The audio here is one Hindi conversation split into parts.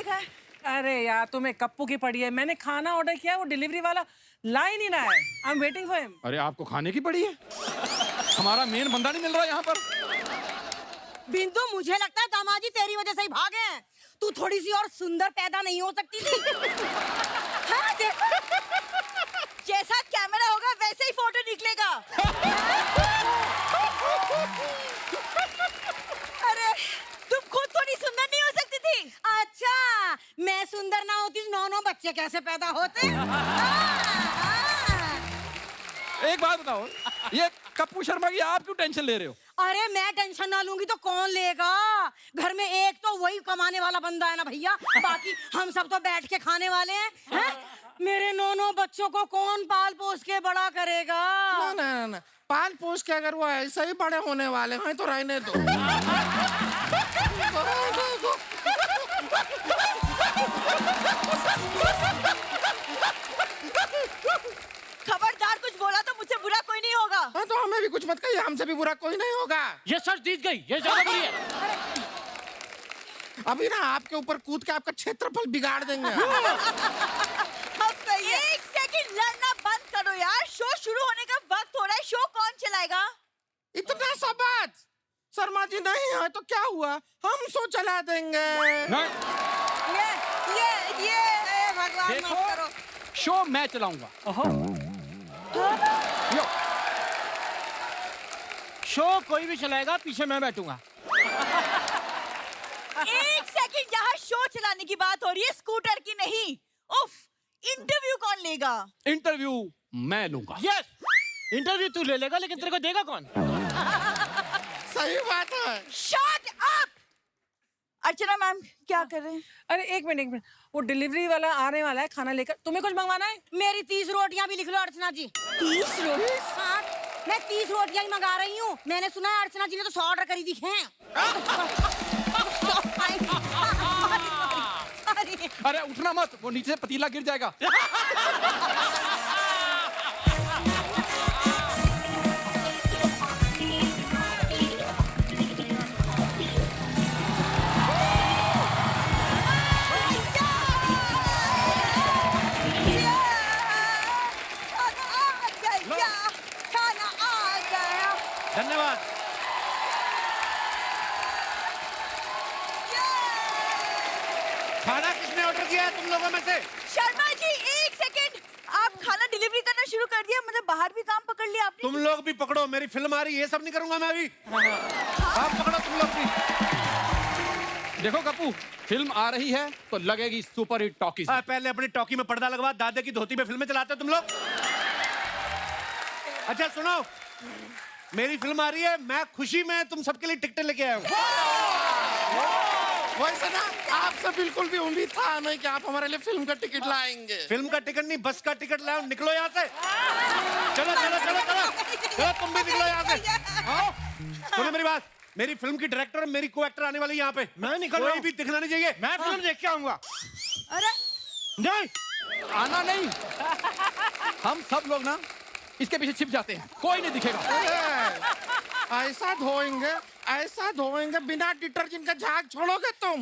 है? अरे यार तुम्हें कप्पू की पड़ी है। मैंने खाना ऑर्डर किया, वो डिलीवरी वाला ला ही नहीं रहा है। I am waiting for him. अरे आपको खाने की पड़ी है? हमारा मेन बंदा नहीं मिल रहा यहाँ पर। बिंदु, मुझे लगता है दामाजी तेरी वजह से ही भागे हैं। तू थोड़ी सी और सुंदर पैदा नहीं हो सकती थी? हाँ, जैसा कैमरा होगा वैसे ही फोटो निकलेगा। अरे तुम खुद थोड़ी सुंदर नहीं हो सकती थी? अच्छा, मैं सुंदर ना होती तो 9 बच्चे कैसे पैदा होते? एक बात बताओ, ये कप्पू शर्मा की आप क्यों टेंशन ले रहे हो? अरे मैं टेंशन ना लूंगी तो कौन लेगा? घर में एक तो वही कमाने वाला बंदा है ना भैया, बाकी हम सब तो बैठ के खाने वाले हैं। मेरे 9 बच्चों को कौन पाल पोस के बड़ा करेगा? ना ना ना, पाल पोस के अगर वो ऐसे ही बड़े होने वाले हैं तो रहने दो। खबरदार, कुछ बोला तो मुझसे बुरा कोई नहीं होगा। हाँ, तो हमें भी कुछ मत कहिए, हमसे भी बुरा कोई नहीं होगा। ये सच जीत गई, ये ज्यादा बुरी है। अभी ना आपके ऊपर कूद के आपका क्षेत्रफल बिगाड़ देंगे। अब सही है। एक सेकंड लड़ना बंद करो यार, शो शुरू होने का वक्त हो रहा है। शो कौन चलाएगा? इतना सा बात, शर्मा जी नहीं है तो क्या हुआ, हम शो चला देंगे। ये भगवान देखो, माफ करो। शो मैं चलाऊंगा। शो कोई भी चलाएगा, पीछे मैं बैठूंगा। एक सेकंड, यहाँ शो चलाने की बात हो रही है, स्कूटर की नहीं। उफ, इंटरव्यू कौन लेगा? इंटरव्यू मैं लूंगा। यस, इंटरव्यू तू ले लेगा, लेकिन तेरे को देगा कौन? सही बात है। Shut up! अर्चना मैम क्या कर रहे हैं? अरे एक मिनट, वो डिलीवरी वाला आने वाला है खाना लेकर। तुम्हें कुछ मंगवाना है? मेरी 30 रोटियां भी लिख लो अर्चना जी। 30 रोटियां? हाँ, मैं 30 रोटियां ही मंगा रही हूँ। मैंने सुना है अर्चना जी ने तो 100 ऑर्डर करी थी। हैं? अरे उठना मत, वो नीचे से पतीला गिर जाएगा। धन्यवाद। खाना किसने ऑर्डर किया है तुम लोगों में से? शर्मा जी एक सेकंड, आप खाना डिलीवरी करना शुरू कर दिया? मतलब बाहर भी काम पकड़ लिया आपने? तुम लोग भी पकड़ो, मेरी फिल्म आ रही है, ये सब नहीं करूंगा मैं अभी। आप पकड़ो तुम लोग भी। देखो कप्पू, फिल्म आ रही है तो लगेगी सुपर हिट टॉकीज। पहले अपनी टॉकी में पर्दा लगवा, दादे की धोती में फिल्में चलाते हो तुम लोग। अच्छा सुनो, मेरी फिल्म आ रही है, मैं खुशी में तुम सबके लिए टिकटें लेके आया हूँ। वैसे ना आपसे बिल्कुल भी उम्मीद था नहीं कि आप हमारे लिए फिल्म का टिकट लाएंगे। फिल्म का टिकट नहीं, बस का टिकट लाओ, निकलो यहाँ से। चलो चलो चलो चलो चलो, तुम भी निकलो यहाँ से। आओ, सुनो मेरी बात, मेरी फिल्म की डायरेक्टर और मेरी को एक्टर आने वाली यहाँ पे। मैं निकल रहा हूँ, भी दिखना नहीं चाहिए। मैं फिल्म देख के आऊंगा। अरे नहीं, आना नहीं, हम सब लोग ना इसके पीछे छिप जाते हैं, कोई नहीं दिखेगा। ऐसा धोएंगे बिना डिटर्जेंट का झाग छोड़ोगे तुम।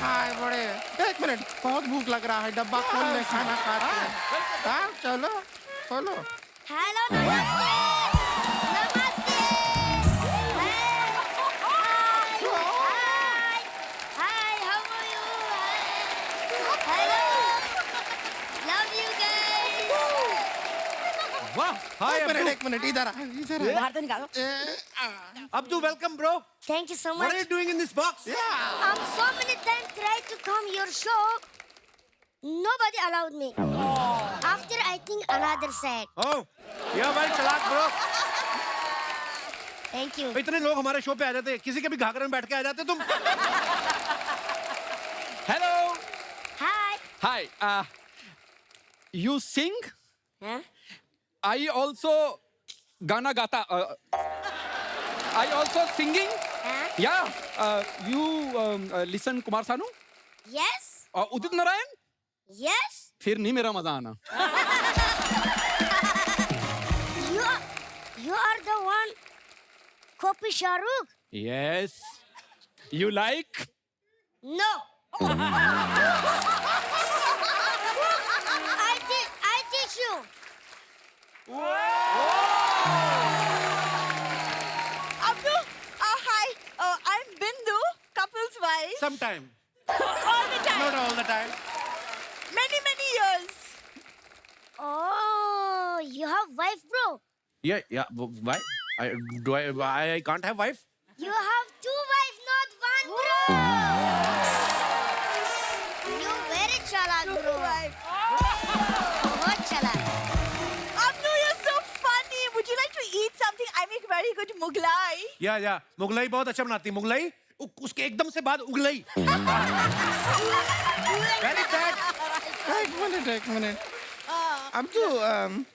हाय बड़े, एक मिनट, बहुत भूख लग रहा है, डब्बा खोल ले, खाना खाते हैं। हाँ चलो खोलो। हेलो नमस्ते नमस्ते hi how are you hello love you guys वाह, हाय एक मिनट इधर आ। बाहर तो निकालो। Abdu, welcome bro. Thank you so What are much you doing in this box? I'm so many times tried to come your show nobody allowed me after I think another said Oh, yeah भाई चालाक bro. thank you इतने लोग हमारे शो पे आ जाते हैं, किसी के भी घाघरे में बैठ के आ जाते तुम। Hello, hi hi, you sing? huh? I also गाना गाता, आई ऑल्सो सिंगिंग। Huh? या you listen Kumar Sanu, yes Udit Narayan. yes फिर नहीं मेरा मजा आना। you are the one copy Shahrukh yes, you like No. I teach you. Abdu, hi. I'm Bindu, couple's wife. Sometime. All the time. Not all the time. Many years. Oh, you have wife, bro. Yeah. Why? I can't have wife? You have two wives, not one, bro. You very chalak, bro. बहुत chalak. Abdu, you're so funny. Would you like to eat something? I make very good Mughlai. या मुगलाई बहुत अच्छा बनाती है मुगलाई उसके एकदम से बाद उगलाई वेरी बैड एक minute Abdu,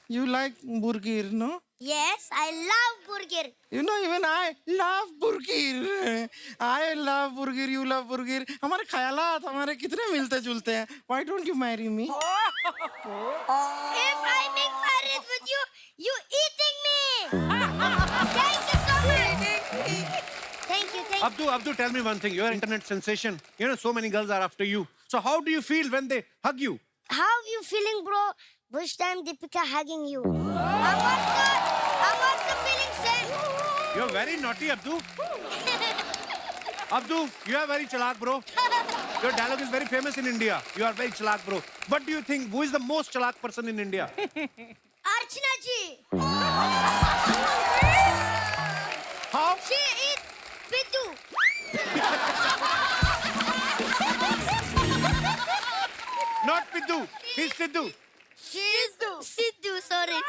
you like burger, no? Yes, I love burger. You know, even I love burger. I love burger, you love burger. हमारे ख्यालात हमारे कितने मिलते जुलते हैं. Why don't you marry me? If I make marriage with you, you eating me. Thank you so much. Thank you. Abdu, tell me one thing. You're an internet sensation. You know, so many girls are after you. So how do you feel when they hug you? How you feeling, bro? Which time Deepika hugging you? I'm also feeling same. You're very naughty, Abdu. Abdu, you are very chalak, bro. Your dialogue is very famous in India. You are very chalak, bro. What do you think? Who is the most chalak person in India? Archana ji. How? She eat Pitu. Not Piddu. He's Sidhu. She is Sidhu. Sorry.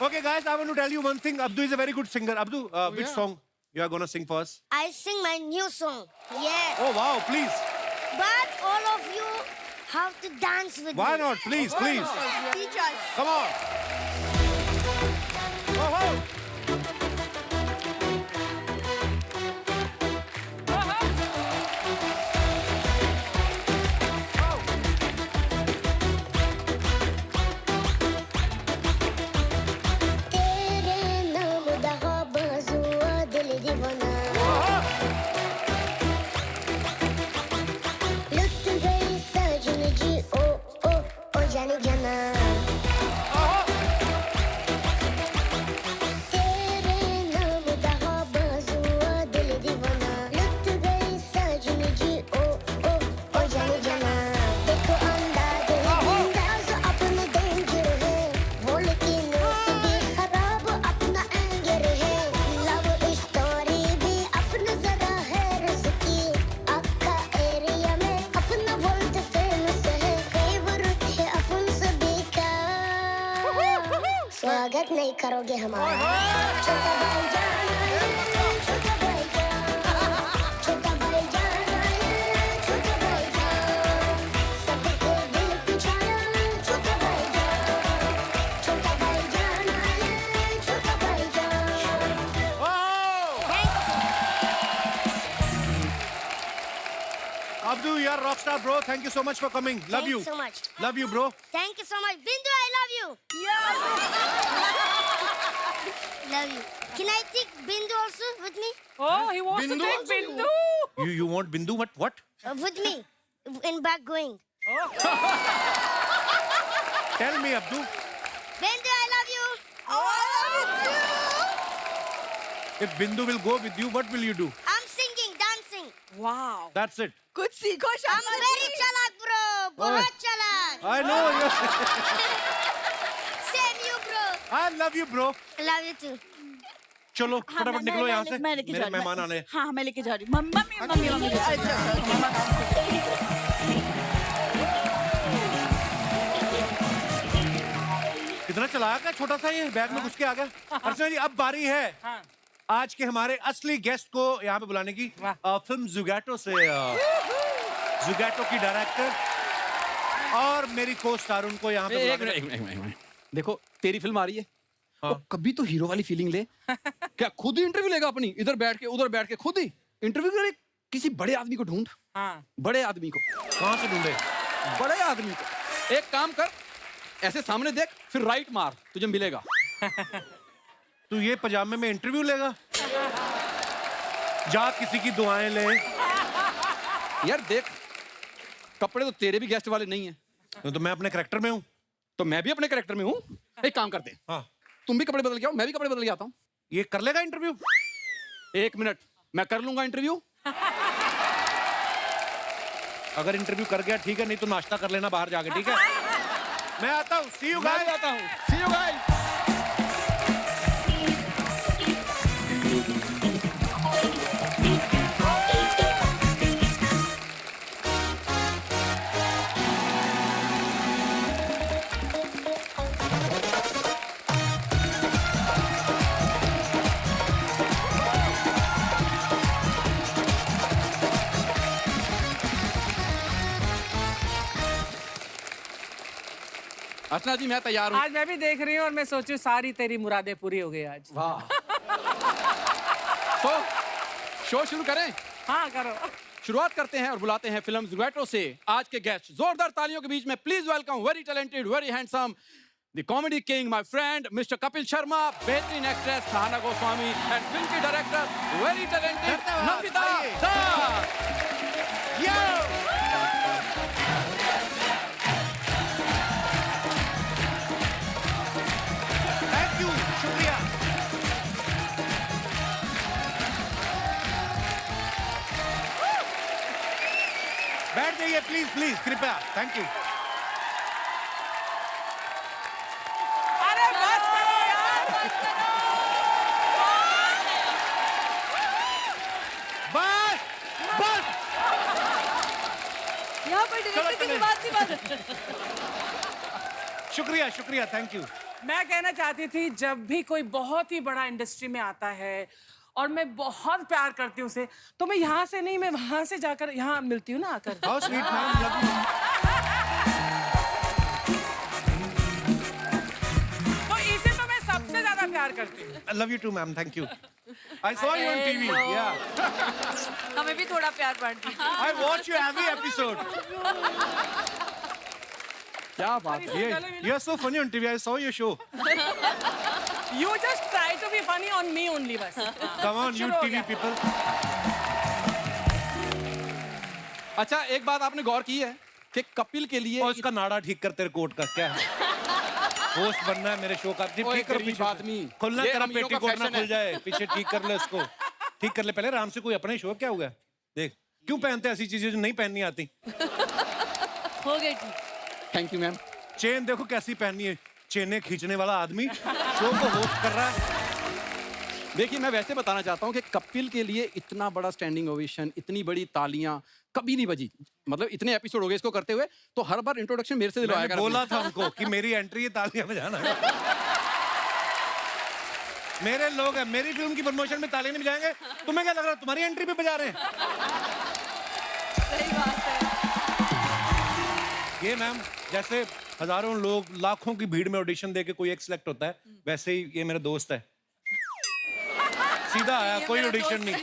Okay, guys, I want to tell you one thing. Abdu is a very good singer. Abdu, which song you are going to sing for us? I sing my new song. Yes. Oh, wow, please. But all of you have to dance with Why me. not? Please, please. Teach us. Come on. Oh, oh. तेरे नाम दगा बाजुआ दिल दीवाना लुट गई सजन जी ओ जाने जाना तेरे नाम दगा बाजुआ दिल दीवाना लुट गई सजन जी ओ जाने जाना देखो अंदाज अपने डेंजर है वो लेकिन भी खराब अपना एंगर है लव स्टोरी भी अपना जरा है रिस्की आपका एरिया में अपना वर्ल्ड फेमस है फेवरेट है अपन सभी का स्वागत नहीं करोगे हमारा छोटा भाई जाना है छोटा भाई जाना छोटा भाई जाना है छोटा भाई जाना सबके दिल पे छाया छोटा भाई जाना छोटा भाई जाना है छोटा भाई जाना Abdu, you are a rock star, bro. Thank you so much for coming. Love you. so much. Love you, bro. Thank you so much. Bindu, I love you. Love you. Can I take Bindu also with me? Oh, he wants Bindu to take also? Bindu. You want Bindu? What? With me. In back going. Tell me, Abdu. Bindu, I love you. If Bindu will go with you, what will you do? I'm singing, dancing. Wow. That's it. कुछ सीखो I'm Shama very chalak, bro. बहुत chalak. I know. Same you, bro. I love you, bro. I love you too. चलो फटाफट निकलो यहाँ से मैं लेके जा मेरे रही मेहमान आने हैं। हाँ मैं लेके जा रही हूँ मम्मी कितना चलाक है छोटा सा ये बैग में घुस के आ गया। अर्चना जी अब बारी है आज के हमारे असली गेस्ट को यहाँ पे बुलाने की। फिल्म जुगैटो से जुगैटो की डायरेक्टर और मेरी को स्टार उनको यहाँ पे एक मिनट देखो तेरी फिल्म आ रही है वो कभी तो हीरो वाली फीलिंग ले क्या खुद ही इंटरव्यू लेगा अपनी इधर बैठ के उधर बैठ के खुद ही इंटरव्यू करे किसी बड़े आदमी को ढूंढ बड़े आदमी को कहाँ से ढूंढे बड़े आदमी को एक काम कर ऐसे सामने देख फिर राइट मार तुझे मिलेगा तू ये पजामे में इंटरव्यू लेगा जा किसी की दुआएं ले। यार देख, कपड़े तो तेरे भी गेस्ट वाले नहीं है, तो मैं अपने कैरेक्टर में हूँ। तो मैं भी अपने कैरेक्टर में हूँ। एक काम करते हैं, हाँ, तुम भी कपड़े बदल के आओ, मैं भी कपड़े बदल के आता हूँ। ये कर लेगा इंटरव्यू? 1 मिनट, मैं कर लूंगा इंटरव्यू। अगर इंटरव्यू कर गया ठीक है, नहीं तो नाश्ता कर लेना बाहर जाके, ठीक है? मैं आता हूँ, सी यू मैं गाइस। भी आता हूँ, सी यू गाइस। अर्चना जी मैं तैयार हूँ। आज मैं भी देख रही हूँ और मैं सोचू सारी तेरी मुरादें पूरी हो गई आज। वाह। तो शो शुरू करें? हाँ करो। शुरुआत करते हैं और बुलाते हैं फिल्म ज़ोमैटो से आज के गेस्ट। जोरदार तालियों के बीच में please welcome very talented, very handsome, the comedy king my friend mister Kapil Sharma, बेहतरीन actress Sahana Goswami and film की director very talented Nandita Das. Thank you, शुक्रिया। बैठ जाइए प्लीज प्लीज, कृपया, थैंक यू। अरे बस करो यार। बस बस, यहाँ पर डायरेक्टर की बात नहीं बात। शुक्रिया शुक्रिया, थैंक यू। मैं कहना चाहती थी जब भी कोई बहुत ही बड़ा इंडस्ट्री में आता है और मैं बहुत प्यार करती हूँ उसे, तो मैं यहाँ से नहीं, मैं वहां से जाकर यहाँ मिलती हूँ ना आकर। How sweet ma'am, love you. तो इसे तो मैं सबसे ज्यादा प्यार करती हूँ। I love you too, ma'am. Thank you. I saw you on TV. Yeah. हमें भी थोड़ा प्यार बांट दीजिए। I watch you every episode. क्या बात है। You're so funny on TV. I saw your show. You just try to be funny on me only बस। Come on, you शुरू हो TV गया। people. अच्छा एक बात आपने गौर की है कि कपिल के लिए और उसका नाड़ा ठीक कर, तेरे कोट का क्या है? होस्ट बनना है मेरे शो का। ओए, ठीक कर गरीब पीछे आदमी। से। खुलना ये तेरा अमीरों का पेटीकोट ना फैशन है। खुल जाए, पीछे ठीक कर ले इसको। ठीक कर ले पहले आराम से। कोई अपने शो क्या हुआ? देख क्यों पहनते हैं ऐसी चीजें जो नहीं पहननी आती? हो गई ठीक। Thank you ma'am. चेन देखो कैसी पहननी है, चेनें खींचने वाला आदमी शो को होस्ट कर रहा है। देखिए मैं वैसे बताना चाहता हूँ कि कपिल के लिए इतना बड़ा स्टैंडिंग ओवेशन, इतनी बड़ी तालियां कभी नहीं बजी। मतलब इतने एपिसोड हो गए इसको करते हुए, तो हर बार इंट्रोडक्शन मेरे से दिलवाया मैंने कर। बोला था उनको कि मेरी एंट्री है, तालियां बजाना है। मेरे लोग हैं, मेरी फिल्म की प्रमोशन में तालियां नहीं बजाएंगे। तुम्हें क्या लग रहा है तुम्हारी एंट्री पे बजा रहे हैं? सही बात है। ये मैम जैसे हजारों लोग लाखों की भीड़ में ऑडिशन देके कोई एक सिलेक्ट होता है, वैसे ही ये मेरा दोस्त है। सीधा आया, कोई ऑडिशन नहीं,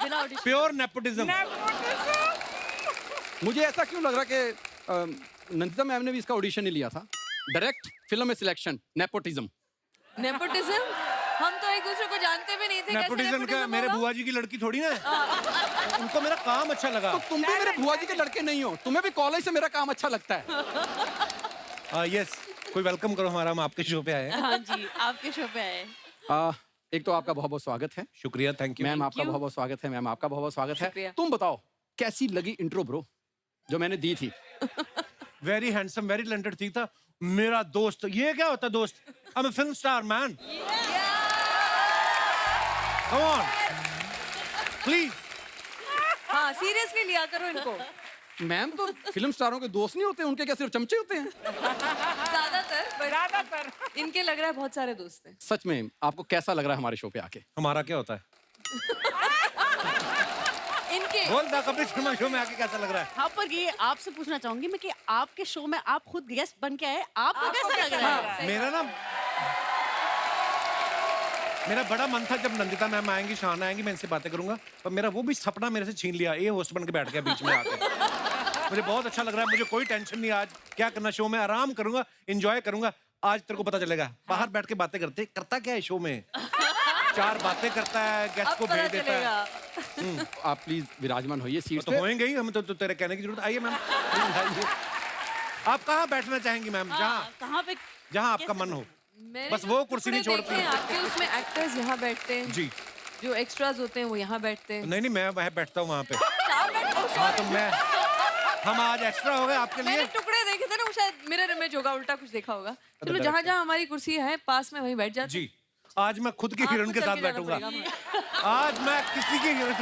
बिना ऑडिशन। Pure nepotism. मुझे ऐसा क्यों लग रहा कि नंदिता मैम ने भी इसका ऑडिशन नहीं लिया था? डायरेक्ट फिल्म में सिलेक्शन, नेपोटिज्म। नेपोटिज्म? हम तो एक दूसरे को जानते भी नहीं थे। कैसे नेपोटिज्म का nepotism मेरे होगा? बुआ जी की लड़की थोड़ी ना है। उनको मेरा काम अच्छा लगा। तो तुम भी मेरे बुआ जी के लड़के नहीं हो, तुम्हें भी कॉलेज से मेरा काम अच्छा लगता है। यस, कोई वेलकम करो हमारा, हम आपके शो पे आए हैं। हाँ जी, आपके शो पे आए। एक तो आपका बहुत बहुत स्वागत है शुक्रिया, थैंक यू। मैम, आपका बहुत बहुत स्वागत है मैम, आपका बहुत बहुत स्वागत है। शुक्रिया। तुम बताओ कैसी लगी इंट्रो ब्रो जो मैंने दी थी? वेरी हैंडसम, वेरी टैलेंटेड ठीक था। मेरा दोस्त, ये क्या होता है दोस्त? I am a film star man. Come on please. हाँ, सीरियसली लिया करो इनको। मैम तो फिल्म स्टारों के दोस्त नहीं होते, उनके क्या सिर्फ चमचे होते हैं? ज्यादातर इनके लग रहा है बहुत सारे दोस्त हैं। सच में आपको कैसा लग रहा है हमारे शो पे आके? हमारा क्या होता है? इनके बोल दा, कपिल शर्मा शो में आके कैसा लग रहा है? हाँ, पर ये आपसे पूछना चाहूंगी मैं कि आपके शो में आप खुद गेस्ट बन के आए, आपको कैसा लग रहा है? मेरा ना, मेरा बड़ा मन था जब नंदिता मैम आएंगी, शाना आएंगी, मैं इनसे बातें करूंगा, पर मेरा वो भी सपना मेरे से छीन लिया। ये होस्ट बन के बैठ गया बीच में आके। मुझे बहुत अच्छा लग रहा है, मुझे कोई टेंशन नहीं। आज क्या करना, शो में आराम करूंगा, एंजॉय करूंगा। आज तेरे को पता चलेगा, बाहर बैठ के बातें करते करता क्या है शो में। 4 बातें करता है, गेस्ट अब को पता भेज देता है। चलेगा। आप प्लीज विराजमान होइए सीट तो पे। होएंगे ही, हमें तो तेरे कहने की जरूरत। आइए मैम, प्लीज आइए। आप कहाँ बैठना चाहेंगी मैम? जहाँ कहाँ पे जहाँ आपका मन हो। मैंने बस जो वो कुर्सी नहीं टुकड़े छोड़ती। देखे हैं आपके, उसमें एक्टर्स यहाँ बैठते हैं, जी जो एक्स्ट्राज होते हैं वो यहाँ बैठते हैं। नहीं, मैं वहाँ बैठता हूँ वहाँ पे। चार बैठ- oh, हाँ sorry। तो मैं, हम आज एक्स्ट्रा हो गए आपके मैंने लिए। टुकड़े देखे थे ना, वो शायद मिरर इमेज होगा, उल्टा कुछ देखा होगा। चलो director। जहाँ जहाँ हमारी कुर्सी है पास में वहीं बैठ जाते जी आज मैं खुद की आपको हीरोइन के चल साथ के जाना बैठूंगा। पड़ेगा। आज मैं किसी की हीरोइन।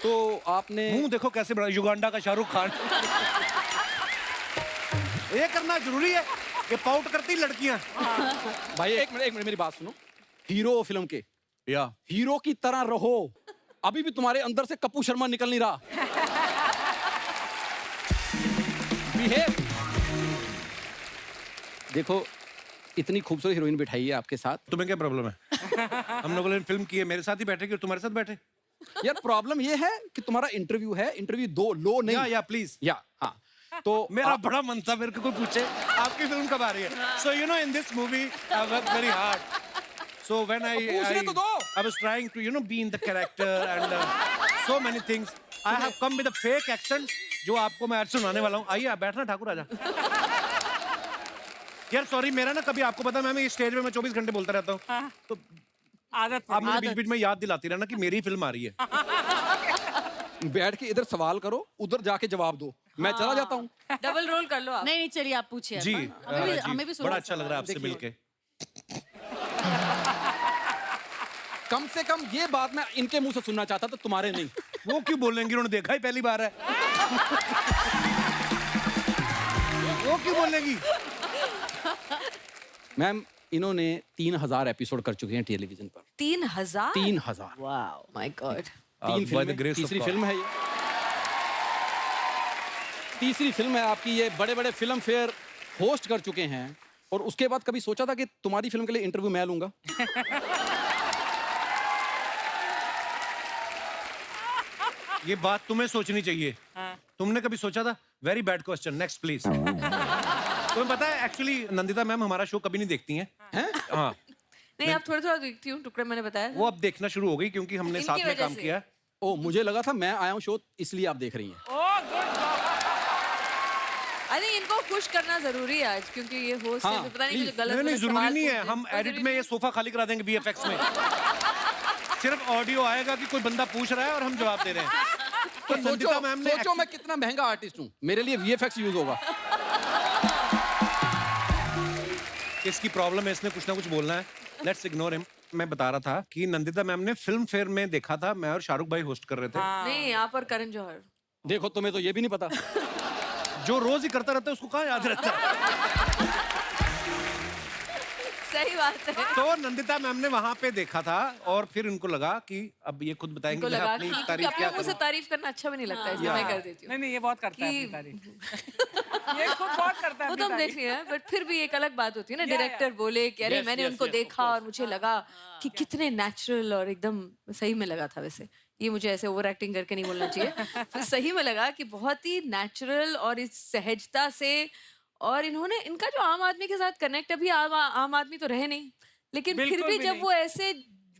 तो आपने मुंह देखो कैसे बड़ा, युगांडा का शाहरुख खान। ये करना जरूरी है, ये पाउट करती लड़कियां। भाई एक मिनट मेरी बात सुनो। हीरो फिल्म के या हीरो की तरह रहो। अभी भी तुम्हारे अंदर से कपूर शर्मा निकल नहीं रहा। Behave। देखो इतनी खूबसूरत हीरोइन बिठाई है आपके साथ। तुम्हें क्या प्रॉब्लम है? हम लोगों ने फिल्म की है, मेरे साथ ही बैठे कि तुम्हारे साथ बैठे? यार प्रॉब्लम ये है कि तुम्हारा इंटरव्यू है, इंटरव्यू दो लो नहीं। या प्लीज। या हाँ तो मेरा बड़ा मन था, मेरे को कोई पूछे आपकी फिल्म कब आ रही है। So you know in this movie I work very hard. So when पूछने तो दो। I was trying to be in the character and so many things. I have come with a fake accent जो आपको मैं आज सुनाने वाला हूँ। आइए आप बैठना ठाकुर आजा। यार सॉरी, मेरा ना कभी आपको पता मैं स्टेज पे मैं 24 घंटे बोलता रहता हूँ, तो आदत आप मुझे बीच बीच में याद दिलाती रहना कि मेरी फिल्म आ रही है। बैठ के इधर सवाल करो, उधर जाके जवाब दो। मैं चला जाता हूँ। डबल रोल कर लो आप। नहीं चलिए आप पूछिए जी अरमान। हमें भी जी, बड़ा अच्छा लग रहा है आपसे मिलके। कम से कम ये बात मैं इनके मुंह से सुनना चाहता था, तुम्हारे नहीं। वो क्यों बोलेंगे, उन्होंने देखा ही पहली बार है। वो क्यों बोलेंगी? मैम इन्होंने 3000 एपिसोड कर चुके हैं टेलीविजन पर। 3000? 3000। Wow my God. तीन फिल्में, तीसरी फिल्म है ये। तीसरी फिल्म है आपकी ये। बड़े बड़े फिल्म फेयर होस्ट कर चुके हैं। और उसके बाद कभी सोचा था कि तुम्हारी फिल्म के लिए इंटरव्यू मैं लूंगा? ये बात तुम्हें सोचनी चाहिए। तुमने कभी सोचा था? Very bad question, next please. तुम्हें पता है एक्चुअली नंदिता मैम हमारा शो कभी नहीं देखती हैं। हाँ नहीं, आप थोड़ा थोड़ा देखती हूँ, टुकड़े मैंने बताया था। वो अब देखना शुरू हो गई क्योंकि हमने इनकी साथ में वजह काम से। किया। ओ मुझे लगा था मैं आया हूँ शो इसलिए आप देख रही हैं। आई थिंक इनको खुश करना जरूरी है आज, क्योंकि ये होस्ट है, हाँ, तो पता नहीं कुछ please। गलत नहीं गलत जरूरी सवाल नहीं पूछ है, दे। हम कोई एडिट जरूरी में ये नहीं। सोफा खाली करा देंगे VFX में। सिर्फ ऑडियो आएगा कि कोई बंदा पूछ रहा है और हम जवाब दे रहे हैं। तो नंदिता सोचो मैम ने सोचो मैं कितना महंगा आर्टिस्ट हूँ, मेरे लिए VFX यूज होगा। इसकी प्रॉब्लम है, इसने कुछ ना कुछ बोलना है। Let's ignore him. मैं बता रहा था कि नंदिता मैम ने फिल्म फेयर में देखा था, मैं और शाहरुख भाई होस्ट कर रहे थे। नहीं, आप और करण जौहर। देखो तुम्हें तो ये भी नहीं पता। जो रोज ही करता रहता है उसको कहाँ याद रहता है? सही बात है। तो नंदिता मैम ने वहां पे देखा था और फिर उनको लगा कि अब ये खुद बताएंगे इनको मैं लगा अपनी कि तारीफ अपने क्या मुंह से करूं। तारीफ करना अच्छा भी नहीं लगता, इसलिए मैं कर देती हूँ। नहीं ये बहुत करता है कि- अपनी तारीफ। ये खुद बहुत करता है वो तो हम अपनी देख रहे हैं, बट फिर भी एक अलग बात होती है ना, या, डायरेक्टर बोले कि अरे Yes, मैंने yes, उनको yes, देखा और मुझे लगा कि कितने नेचुरल और एकदम सही में लगा था। वैसे ये मुझे ऐसे ओवर एक्टिंग करके नहीं बोलना चाहिए। तो सही में लगा कि बहुत ही नेचुरल और इस सहजता से, और इन्होंने इनका जो आम आदमी के साथ कनेक्ट, अभी आम आदमी तो रहे नहीं, लेकिन फिर बिल्कुल भी भी जब नहीं। वो ऐसे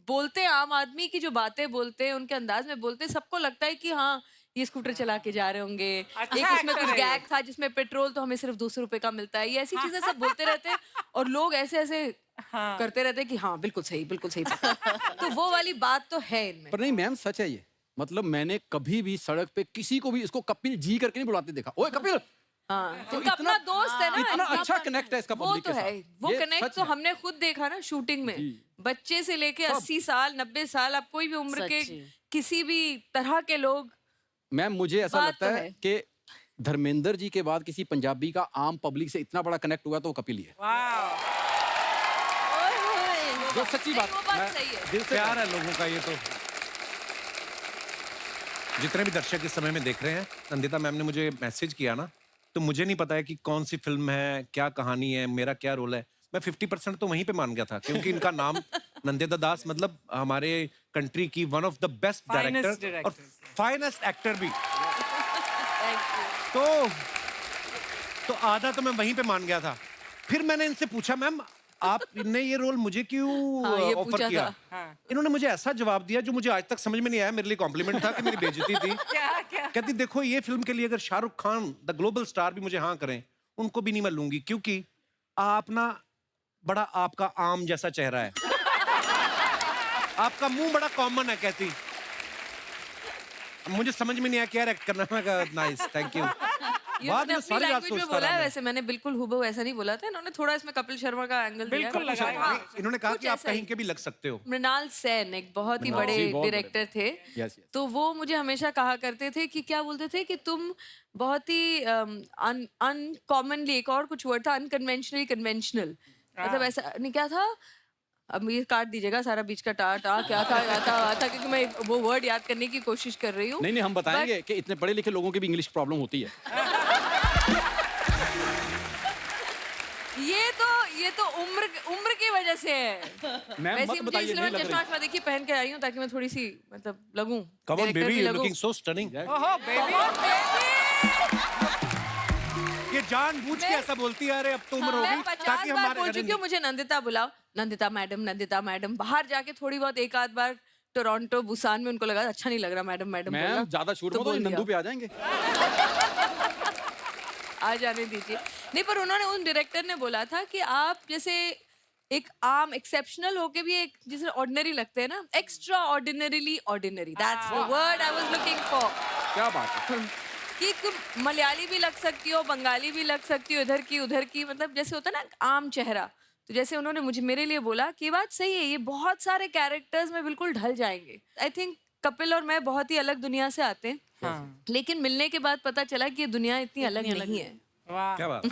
बोलते हैं, आम आदमी की जो बातें बोलते हैं उनके अंदाज में बोलते हैं, सबको लगता है कि हाँ ये स्कूटर चला के जा रहे होंगे। अच्छा एक उसमें actor कुछ है ये। गैग था जिसमें पेट्रोल तो हमें सिर्फ 200 रुपए का मिलता है। ये ऐसी चीजें सब बोलते रहते हैं और लोग ऐसे ऐसे करते रहते हैं कि हाँ बिल्कुल सही, बिल्कुल सही। तो वो वाली बात तो है इनमें। पर नहीं मैम सच है ये। मतलब मैंने कभी भी सड़क पे किसी को भी इसको कपिल जी करके नहीं बुलाते देखा। ओए कपिल। हाँ, इनका अपना दोस्त है ना, इतना इनका अच्छा अपना- connect है इसका वो public तो के है, साथ। वो ये कनेक्ट सच तो में। हमने खुद देखा ना शूटिंग में। बच्चे से लेके 80 साल 90 साल, आप कोई भी उम्र के सच्ची। किसी भी तरह के लोग। मैम मुझे ऐसा बात लगता तो है है। कि धर्मेंद्र जी के बाद किसी पंजाबी का आम पब्लिक से इतना बड़ा कनेक्ट हुआ तो वो कपिल ही है। वाह जो सच्ची नहीं, बात वो बात मैं सही है। दिल से प्यार है लोगों का। ये तो जितने भी दर्शक इस समय में देख रहे हैं, नंदिता मैम ने मुझे मैसेज किया ना, तो मुझे नहीं पता है कि कौन सी फिल्म है, क्या कहानी है, मेरा क्या रोल है। मैं 50% तो वहीं पे मान गया था क्योंकि इनका नाम नंदिता दास, मतलब हमारे कंट्री की one of the best Finest director और directors। फाइनेस्ट एक्टर भी। तो आधा तो मैं वहीं पे मान गया था। फिर मैंने इनसे पूछा, मैम आपने ये रोल मुझे क्यों हाँ, ये ऑफर पूछा किया? था। इन्होंने मुझे ऐसा जवाब दिया जो मुझे आज तक समझ में नहीं आया। मेरे लिए कॉम्प्लीमेंट था कि मेरी बेइज्जती थी। क्या कहती देखो ये फिल्म के लिए अगर Shahrukh Khan the global star भी मुझे हाँ करें, उनको भी नहीं मैं लूंगी, क्योंकि आप ना बड़ा आपका आम जैसा चेहरा है, आपका मुंह बड़ा कॉमन है। कहती मुझे समझ में नहीं आया क्या एक्ट करना। मैं कहा नाइस, थैंक यू। ये बाद मैंने में अपनी सारी रात लैंग्वेज में सोचता बोला रहा है, मैं। वैसे मैंने बिल्कुल हूबहू ऐसा नहीं बोला था। इन्होंने थोड़ा इसमें कपिल शर्मा का एंगल दिया है। बिल्कुल लगाया। नहीं, इन्होंने कहा कुछ कि आप ऐसा ही। कहीं के भी लग सकते हो। मृणाल सेन एक बहुत ही मृणाल बड़े जी, बहुत बड़े। डायरेक्टर थे। Yes, yes. तो वो मुझे हमेशा कहा करते थे कि क्या बोलते थे कि तुम बहुत ही अनकॉमनली, एक और कुछ वर्ड था, अनकन्वेंशनली कन्वेंशनल, मतलब ऐसा नहीं, क्या था, अब ये काट दीजिएगा सारा बीच का टा क्या था क्योंकि मैं वो वर्ड याद करने की कोशिश कर रही हूँ। नहीं हम बताएंगे कि इतने पढ़े लिखे लोगों की भी इंग्लिश प्रॉब्लम होती है। ये तो उम्र की वजह से है। मैम, वैसे मत मुझे बताइए, इसलिए नहीं मैं लग चश्मा देखिए पहन के आई हूँ ताकि मैं थोड़ी सी मतलब लगूं। कम ऑन director बेबी, भी यू लगूं। Looking so stunning. ओहो बेबी, ये जानबूझ के ऐसा बोलती है। अरे अब तो उम्र हो मैं गई 50 ताकि बार हमारे बोल चुकी हूँ मुझे नंदिता बुलाओ, नंदिता मैडम। बाहर जाके थोड़ी बहुत एक आध बार टोरंटो बुसान में उनको लगा अच्छा नहीं लग रहा मैडम बोलना, मैम ज्यादा छूट तो मत दो, बोल नंदू पे दिया। आ जाएंगे। आ जाने दीजिए। नहीं, पर उन्होंने, उन डायरेक्टर ने बोला था कि आप जैसे एक आम एक्सेप्शनल होके भी एक जैसे ऑर्डिनरी लगते हैं ना, extra ordinarily ordinary, that's the word I was looking for. क्या बात है। कि तुम मलयाली भी लग सकती हो, बंगाली भी लग सकती हो, इधर की उधर की, मतलब जैसे होता है ना आम चेहरा। तो जैसे उन्होंने मुझे मेरे लिए बोला कि ये बात सही है, ये बहुत सारे कैरेक्टर्स में बिल्कुल ढल जाएंगे। आई थिंक कपिल और मैं बहुत ही अलग दुनिया से आते हैं, लेकिन मिलने के बाद पता चला कि ये दुनिया इतनी अलग नहीं है। वाह। क्या बात।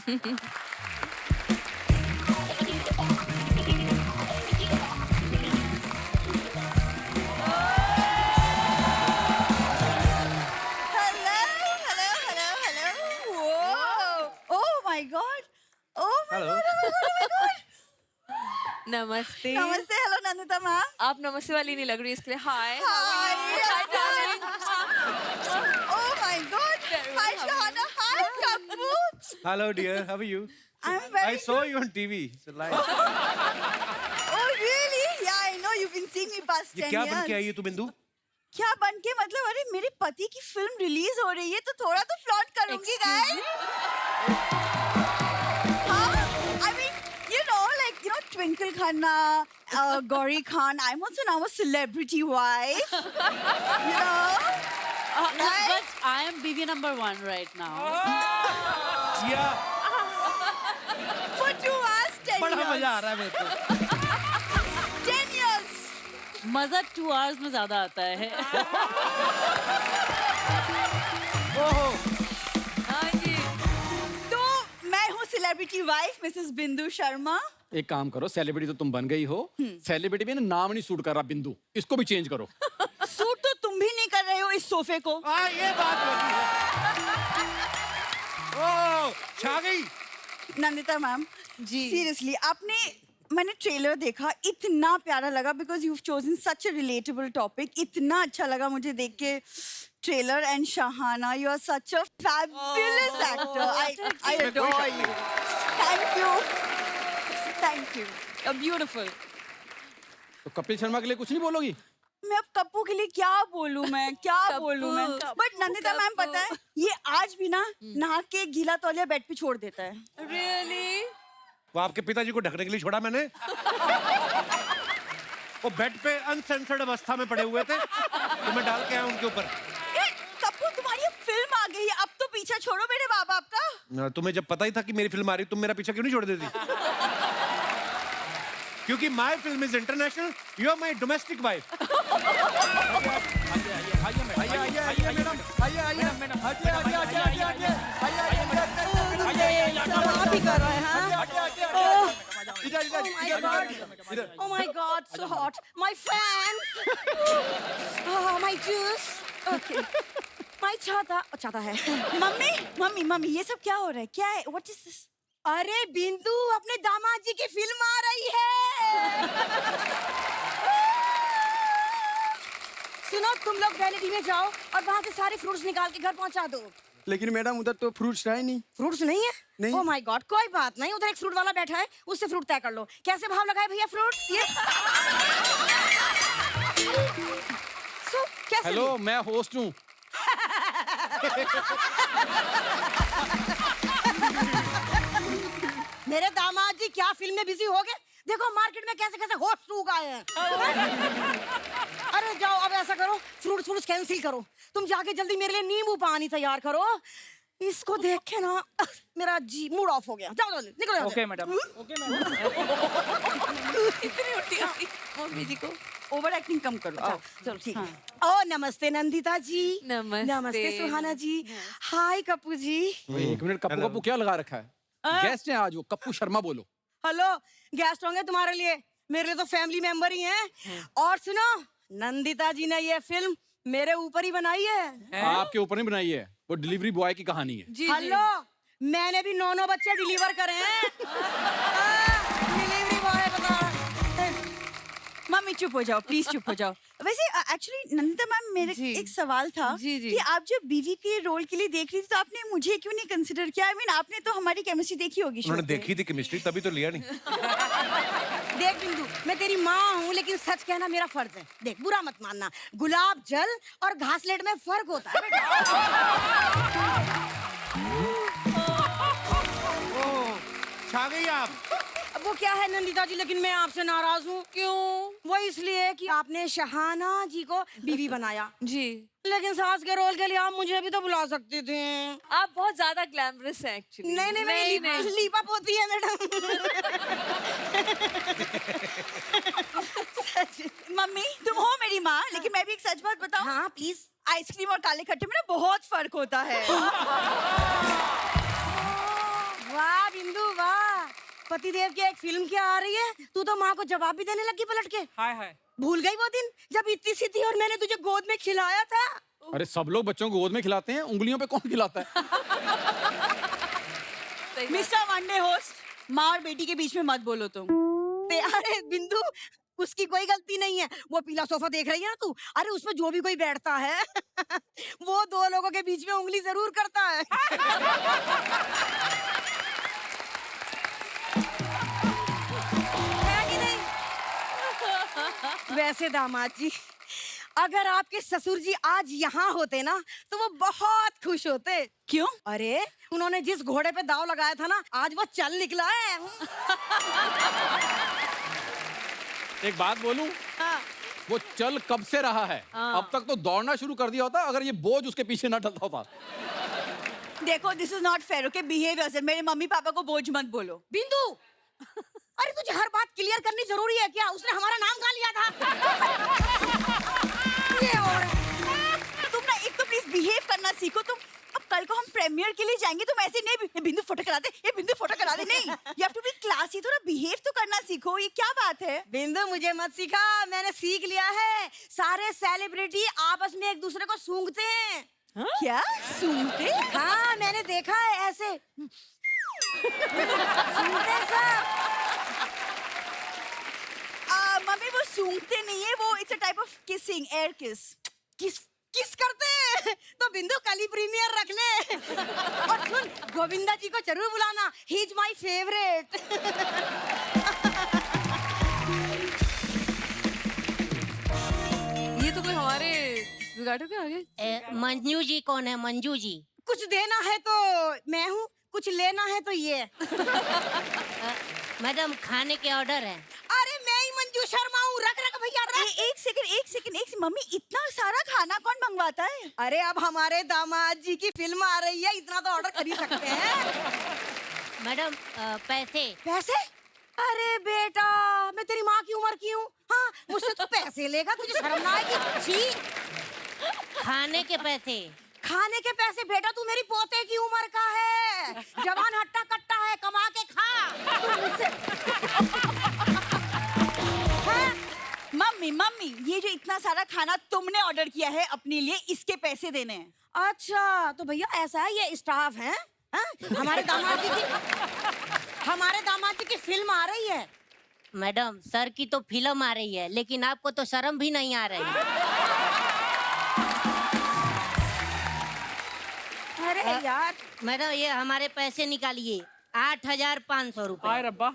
Hello. Oh my God, oh my hello. God. नमस्ते। नमस्ते, हेलो नंदिता मैम। आप नमस्ते वाली नहीं लग रही इसके लिए। हाय Hi, Oh my God! Hi, Shahana. Hi, Kappu. Hello dear, how are you? I'm very. I saw you on TV. It's live. Oh really? Yeah, I know. You've been seeing me past 10 ये क्या years. बन के आई है तू बिंदु? क्या बन के मतलब? अरे मेरे पति की फिल्म रिलीज हो रही है तो थोड़ा तो फ्लॉन्ट करूंगी guys. I mean, Twinkle Khanna, Gauri Khan. I'm also now a celebrity wife. You know. But I am BV number 1 right now. Yeah. For 2 hours, 10 बड़ा years. मजा आ रहा है मेरे को। 10 years. मजा 2 hours में ज्यादा आता है। ओहो। हाँ जी। तो मैं हूँ सेलिब्रिटी वाइफ मिसेस बिंदु शर्मा। एक काम करो, सेलिब्रिटी तो तुम बन गई हो, सेलिब्रिटी में ना नाम नहीं सूट कर रहा बिंदु, इसको भी चेंज करो। सूट तो तुम भी नहीं कर रहे हो इस सोफे को। ये बात होती है। ओह, छा गई। नंदिता मैम जी। सीरियसली मैंने ट्रेलर देखा, इतना प्यारा लगा because you chosen such a relatable topic. इतना अच्छा लगा मुझे देख के trailer. And Shahana, you are such a fabulous actor. I adore you. Thank you beautiful. तो कपिल शर्मा के लिए कुछ नहीं बोलोगी? मैं अब कप्पू के लिए क्या बोलूं मैं, क्या बोलूं मैं? बट नंदिता मैम पता है, ये आज भी ना नहा के गीला तौलिया बेड पे छोड़ देता है। रियली? वो आपके पिताजी को ढकने के लिए छोड़ा मैंने। वो बेड पे अनसेंसर्ड अवस्था में पड़े हुए थे, तो मैं डाल के आया उनके ऊपर। कप्पू तुम्हारी फिल्म आ गई है, अब तो पीछा छोड़ो मेरे माँ बाप का। तुम्हें जब पता ही था कि मेरी फिल्म आ रही, तुम मेरा पीछा क्यों नहीं छोड़ देती? क्योंकि my film is international, you are my domestic wife. आप ही कर रहे हैं, हाँ? Oh my God, so hot. My fan. Oh, my juice. Okay. My छाता है। मम्मी ये सब क्या हो रहा है? क्या है? What is this? अरे बिंदु, अपने दामाद जी की फिल्म आ रही है। सुनो, तुम लोग वैनिटी में जाओ और वहाँ से सारे फ्रूट्स निकाल के घर पहुँचा दो। लेकिन मैडम उधर तो फ्रूट्स है नहीं। फ्रूट्स नहीं है? नहीं। ओह माय गॉड, कोई बात नहीं, उधर एक फ्रूट वाला बैठा है, उससे फ्रूट तय कर लो। कैसे भाव लगाए भैया फ्रूट्स ये? सो कैसे? हेलो, मैं होस्ट हूँ। मेरे दामाद जी क्या फिल्म में बिजी हो गए? देखो मार्केट में कैसे कैसे होस्ट लोग आए हैं। अरे जाओ, अब ऐसा करो, फ्रूट्स कैंसिल करो, तुम जाके जल्दी मेरे लिए नींबू पानी तैयार करो। इसको देख के ना मेरा जी मूड ऑफ हो गया। जाओ जल्दी निकलो यहाँ से। Okay madam. इतनी उल्टी आती मम्मी जी को। ओवर एक्टिंग कम करो। आओ। चलो ठीक है। ओ नमस्ते नंदिता जी। नमस्ते। नमस्ते सुहाना जी। हाय कप्पू जी। एक मिनट, कप्पू क्या लगा रखा है? गेस्ट हैं आज, वो कप्पू शर्मा बोलो। हेलो, गेस्ट होंगे तुम्हारे लिए, मेरे लिए तो फैमिली मेंबर ही हैं। और सुनो, नंदिता जी ने ये फिल्म मेरे ऊपर ही बनाई है। आपके ऊपर नहीं बनाई है, वो डिलीवरी बॉय की कहानी है। जी हेलो, मैंने भी 9 बच्चे डिलीवर करे हैं। डिलीवरी बॉय बता। मम्मी चुप हो जाओ, प्लीज चुप हो जाओ। वैसे एक्चुअली नंदिता मैम, मेरे जी। एक सवाल था जी, जी। कि आप जब बीवी के रोल के लिए देख रही थी तो आपने मुझे क्यों नहीं कंसिडर किया? आई मीन आपने तो हमारी केमिस्ट्री देखी होगी। उन्होंने देखी थी केमिस्ट्री, तभी तो लिया नहीं। देख बिंदु, मैं तेरी माँ हूँ, लेकिन सच कहना मेरा फर्ज है। देख, बुरा मत मानना, गुलाब जल और घासलेट में फर्क होता है बेटा। छा गई आप। अब वो क्या है नंदिता जी, लेकिन मैं आपसे नाराज हूँ। क्यों? वो इसलिए कि आपने शहाना जी को बीवी बनाया, जी। लेकिन सास के रोल के लिए आप मुझे भी तो बुला सकती थी। आप बहुत ज्यादा ग्लैमरस हैं एक्चुअली। नहीं, मैं लीपा पोती है मैडम। मम्मी तुम हो मेरी माँ, लेकिन मैं भी एक सच बात बताऊं? हाँ प्लीज। आइसक्रीम और काले खट्टे में ना बहुत फर्क होता है। वाह बिंदु वाह, पतिदेव की एक फिल्म क्या आ रही है, तू तो माँ को जवाब भी देने लगी पलट के। हाय हाय। भूल गई वो दिन जब इतनी सी थी और मैंने तुझे गोद में खिलाया था? अरे सब लोग बच्चों को गोद में खिलाते हैं, उंगलियों पे कौन खिलाता है? मिस्टर वनडे होस्ट, माँ और बेटी के बीच में मत बोलो तुम। अरे बिंदु, उसकी कोई गलती नहीं है, वो पीला सोफा देख रही है ना तू? अरे उसमें जो भी कोई बैठता है वो 2 लोगों के बीच में उंगली जरूर करता है। है कि नहीं? वैसे दामाद जी, अगर आपके ससुर जी आज यहाँ होते ना तो वो बहुत खुश होते। क्यों? अरे उन्होंने जिस घोड़े पे दाव लगाया था ना, आज वो चल निकला है। एक बात बोलूं, हाँ। वो चल कब से रहा है? अब तक तो दौड़ना शुरू कर दिया होता अगर ये बोझ उसके पीछे ना डलता होता। देखो, this is not fair, okay? Behave yourself. मेरे मम्मी पापा को बोझ मत बोलो। बिंदु, अरे तुझे हर बात क्लियर करनी जरूरी है क्या? उसने हमारा नाम कहाँ लिया था? ये और तुम ना एक तो प्लीज बिहेव करना सीखो तुम। अब कल को हम प्रीमियर के लिए जाएंगे, तुम ऐसे नहीं ये बिंदु फोटो करा दे, ये बिंदु फोटो करा दे, नहीं। You have to be classy, थोड़ा बिहेव तो करना सीखो। ये क्या बात है? बिंदु, मुझे मत सिखा, मैंने सीख लिया है। सारे सेलिब्रिटी आपस में एक दूसरे को सूंघते हैं। क्या सूंघते? हाँ, मैंने देखा है ऐसे सूंघते सब। मम्मी वो सूंघते नहीं है, वो it's a type of kissing, air किस। किस करते हैं? तो बिंदु कल ही प्रीमियर रख ले। और सुन, गोविंदा जी को जरूर बुलाना, ही इज माय फेवरेट। ये तो कोई हमारे बिगाड़ो के आगे। मंजू जी कौन है? मंजू जी? कुछ देना है तो मैं हूँ, कुछ लेना है तो ये। मैडम खाने के ऑर्डर है। अरे मैं ही मंजू शर्मा हूँ, रख भैया रख। एक सेकंड, मम्मी इतना सारा खाना कौन मंगवाता है? अरे अब हमारे दामाद जी की फिल्म आ रही है, इतना तो ऑर्डर खरीद सकते हैं। मैडम पैसे? पैसे? अरे बेटा, मैं तेरी माँ की उम्र की हूँ? हाँ, मुझसे तो पैसे लेगा, तुझे शर्म ना आएगी? छी। खाने के पैसे? खाने के पैसे? बेटा तू मेरी पोते की उम्र का है, जवान हट्टा कट्टा है, कमा के खा। तू मुझसे मम्मी ये जो इतना सारा खाना तुमने ऑर्डर किया है अपने लिए, इसके पैसे देने हैं। अच्छा तो भैया ऐसा है, ये स्टाफ है? हमारे दामाद जी की फिल्म आ रही है। मैडम सर की तो फिल्म आ रही है, लेकिन आपको तो शर्म भी नहीं आ रही। अरे यार मैडम ये हमारे पैसे निकालिए 8,500 रुपए। हाय रब्बा।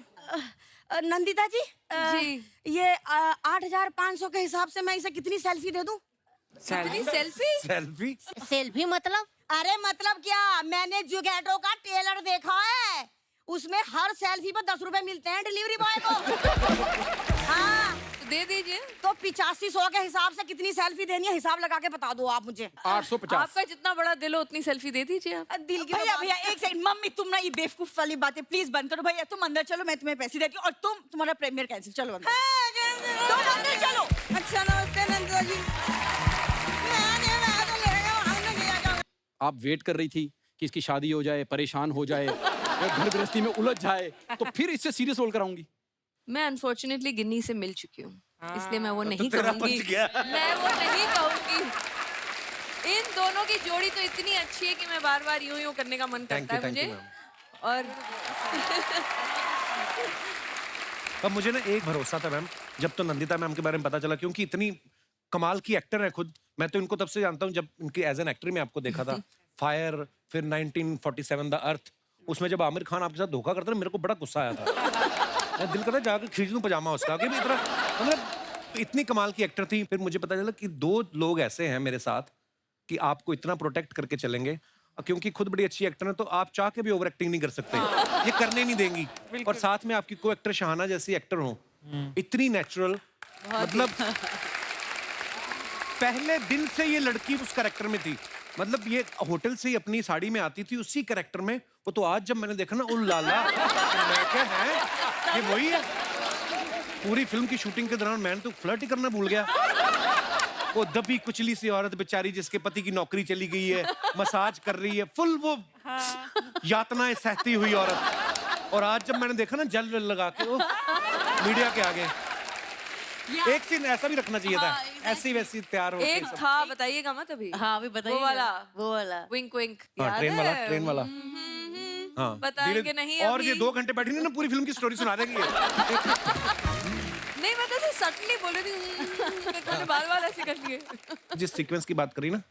नंदिता जी जी। ये 8,500 के हिसाब से मैं इसे कितनी सेल्फी दे दूं? कितनी सेल्फी? सेल्फी? सेल्फी मतलब? अरे मतलब क्या, मैंने जुगैटो का टेलर देखा है, उसमें हर सेल्फी पर 10 रुपए मिलते हैं डिलीवरी बॉय को। हाँ तो दे दीजिए। तो 85-100 के हिसाब से कितनी सेल्फी देनी है, हिसाब लगा के बता दो आप मुझे। 850। आपका जितना बड़ा दिल हो उतनी सेल्फी दे दीजिए आप। दिल की भैया भैया एक सेकंड, मम्मी तुम ना ये बेवकूफ वाली बातें प्लीज बंद करो। भैया तुम अंदर चलो, मैं तुम्हें पैसे देती हूँ, और तुम्हारा प्रीमियर कैंसिल। चलो अंदर, तुम अंदर चलो। अच्छा नमस्ते नंदिता जी। आप वेट कर रही थी कि इसकी शादी हो जाए, परेशान हो जाए, या घर गृहस्थी में उलझ जाए, तो फिर इससे सीरियस रोल कराऊंगी। मैं अनफॉर्चुनेटली गिन्नी से मिल चुकी हूँ, इसलिए मैं वो नहीं तेरा कहूंगी। बच गया। मैं वो नहीं कहूंगी। इन दोनों की जोड़ी तो इतनी अच्छी है कि मैं बार बार यूं यूं करने का मन करता है मुझे। और अब मुझे ना एक भरोसा था मैम, जब तो नंदिता मैम के बारे में पता चला, क्योंकि इतनी कमाल की एक्टर है खुद। मैं तो इनको तब से जानता हूँ जब इनकी एज एन एक्टर में आपको देखा था। फायर, फिर 1947 द अर्थ, उसमें जब आमिर खान आपके साथ धोखा करता था, मेरे को बड़ा गुस्सा आया था। मैं दिल करता जाकर खींच लूं पजामा उसका, कि भी इतना मतलब इतनी कमाल की एक्टर थी। फिर मुझे पता चला कि 2 लोग ऐसे हैं मेरे साथ कि आपको इतना प्रोटेक्ट करके चलेंगे, क्योंकि खुद बड़ी अच्छी एक्टर है तो आप चाह के भी ओवर एक्टिंग नहीं कर सकते, ये करने नहीं देंगी। और साथ में आपकी को एक्टर शहाना जैसी एक्टर हो, इतनी नेचुरल, मतलब पहले दिन से ये लड़की उस कैरेक्टर में थी। मतलब ये होटल से ही अपनी साड़ी में आती थी उसी कैरेक्टर में। वो तो आज जब मैंने देखा ना, उल लाला, मैं क्या है ये वही है। पूरी फिल्म की शूटिंग के दौरान मैंने तो फ्लर्ट ही करना भूल गया। वो दबी कुचली सी औरत बेचारी, जिसके पति की नौकरी चली गई है, मसाज कर रही है, फुल वो यातनाएं सहती हुई औरत। और आज जब मैंने देखा ना जल लगा के वो मीडिया के आगे, एक सीन ऐसा भी रखना चाहिए था, ऐसी वैसी तैयार होके एक सब। था, बताइएगा मत अभी। हाँ अभी बताइए। वो वाला विंक विंक। हाँ, ट्रेन वाला, ट्रेन वाला। हाँ, बताएंगे धीरे- नहीं और अभी। ये 2 घंटे बैठी ना पूरी फिल्म की स्टोरी सुना देगी ये। नहीं मैं तो ऐसे सटली बोल रही थी, मैंने बार-बार ऐसे कर लिए। जिस सीक्वेंस की बात करी ना,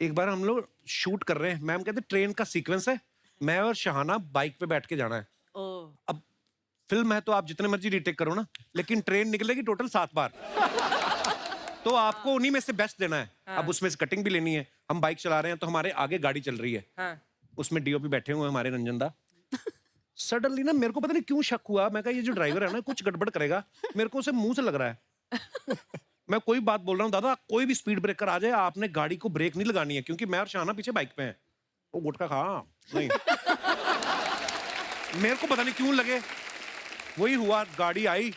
एक बार हम लोग शूट कर रहे हैं, मैम कहते ट्रेन का सीक्वेंस है, मैं और शहाना बाइक पे बैठ के जाना है। अब फिल्म है तो आप जितने मर्जी रीटेक करो ना, लेकिन ट्रेन निकलेगी टोटल 7 बार। तो आपको उन्हीं में से बेस्ट देना है। अब उसमें से कटिंग भी लेनी है। हम बाइक चला रहे हैं तो हमारे आगे गाड़ी चल रही है, उसमें डीओपी बैठे हुए हैं हमारे रंजन दा। सडनली ना मेरे को पता नहीं क्यों शक हुआ, मैं कहा ये जो ड्राइवर है ना कुछ गड़बड़ करेगा, मेरे को उसे मुंह से लग रहा है। मैं कोई बात बोल रहा हूँ, दादा कोई भी स्पीड ब्रेकर आ जाए आपने गाड़ी को ब्रेक नहीं लगानी है, क्योंकि मैं और शाना पीछे बाइक पे हैं। वो गुटखा खा नहीं। मेरे को पता नहीं क्यों लगे, वही हुआ। गाड़ी आई,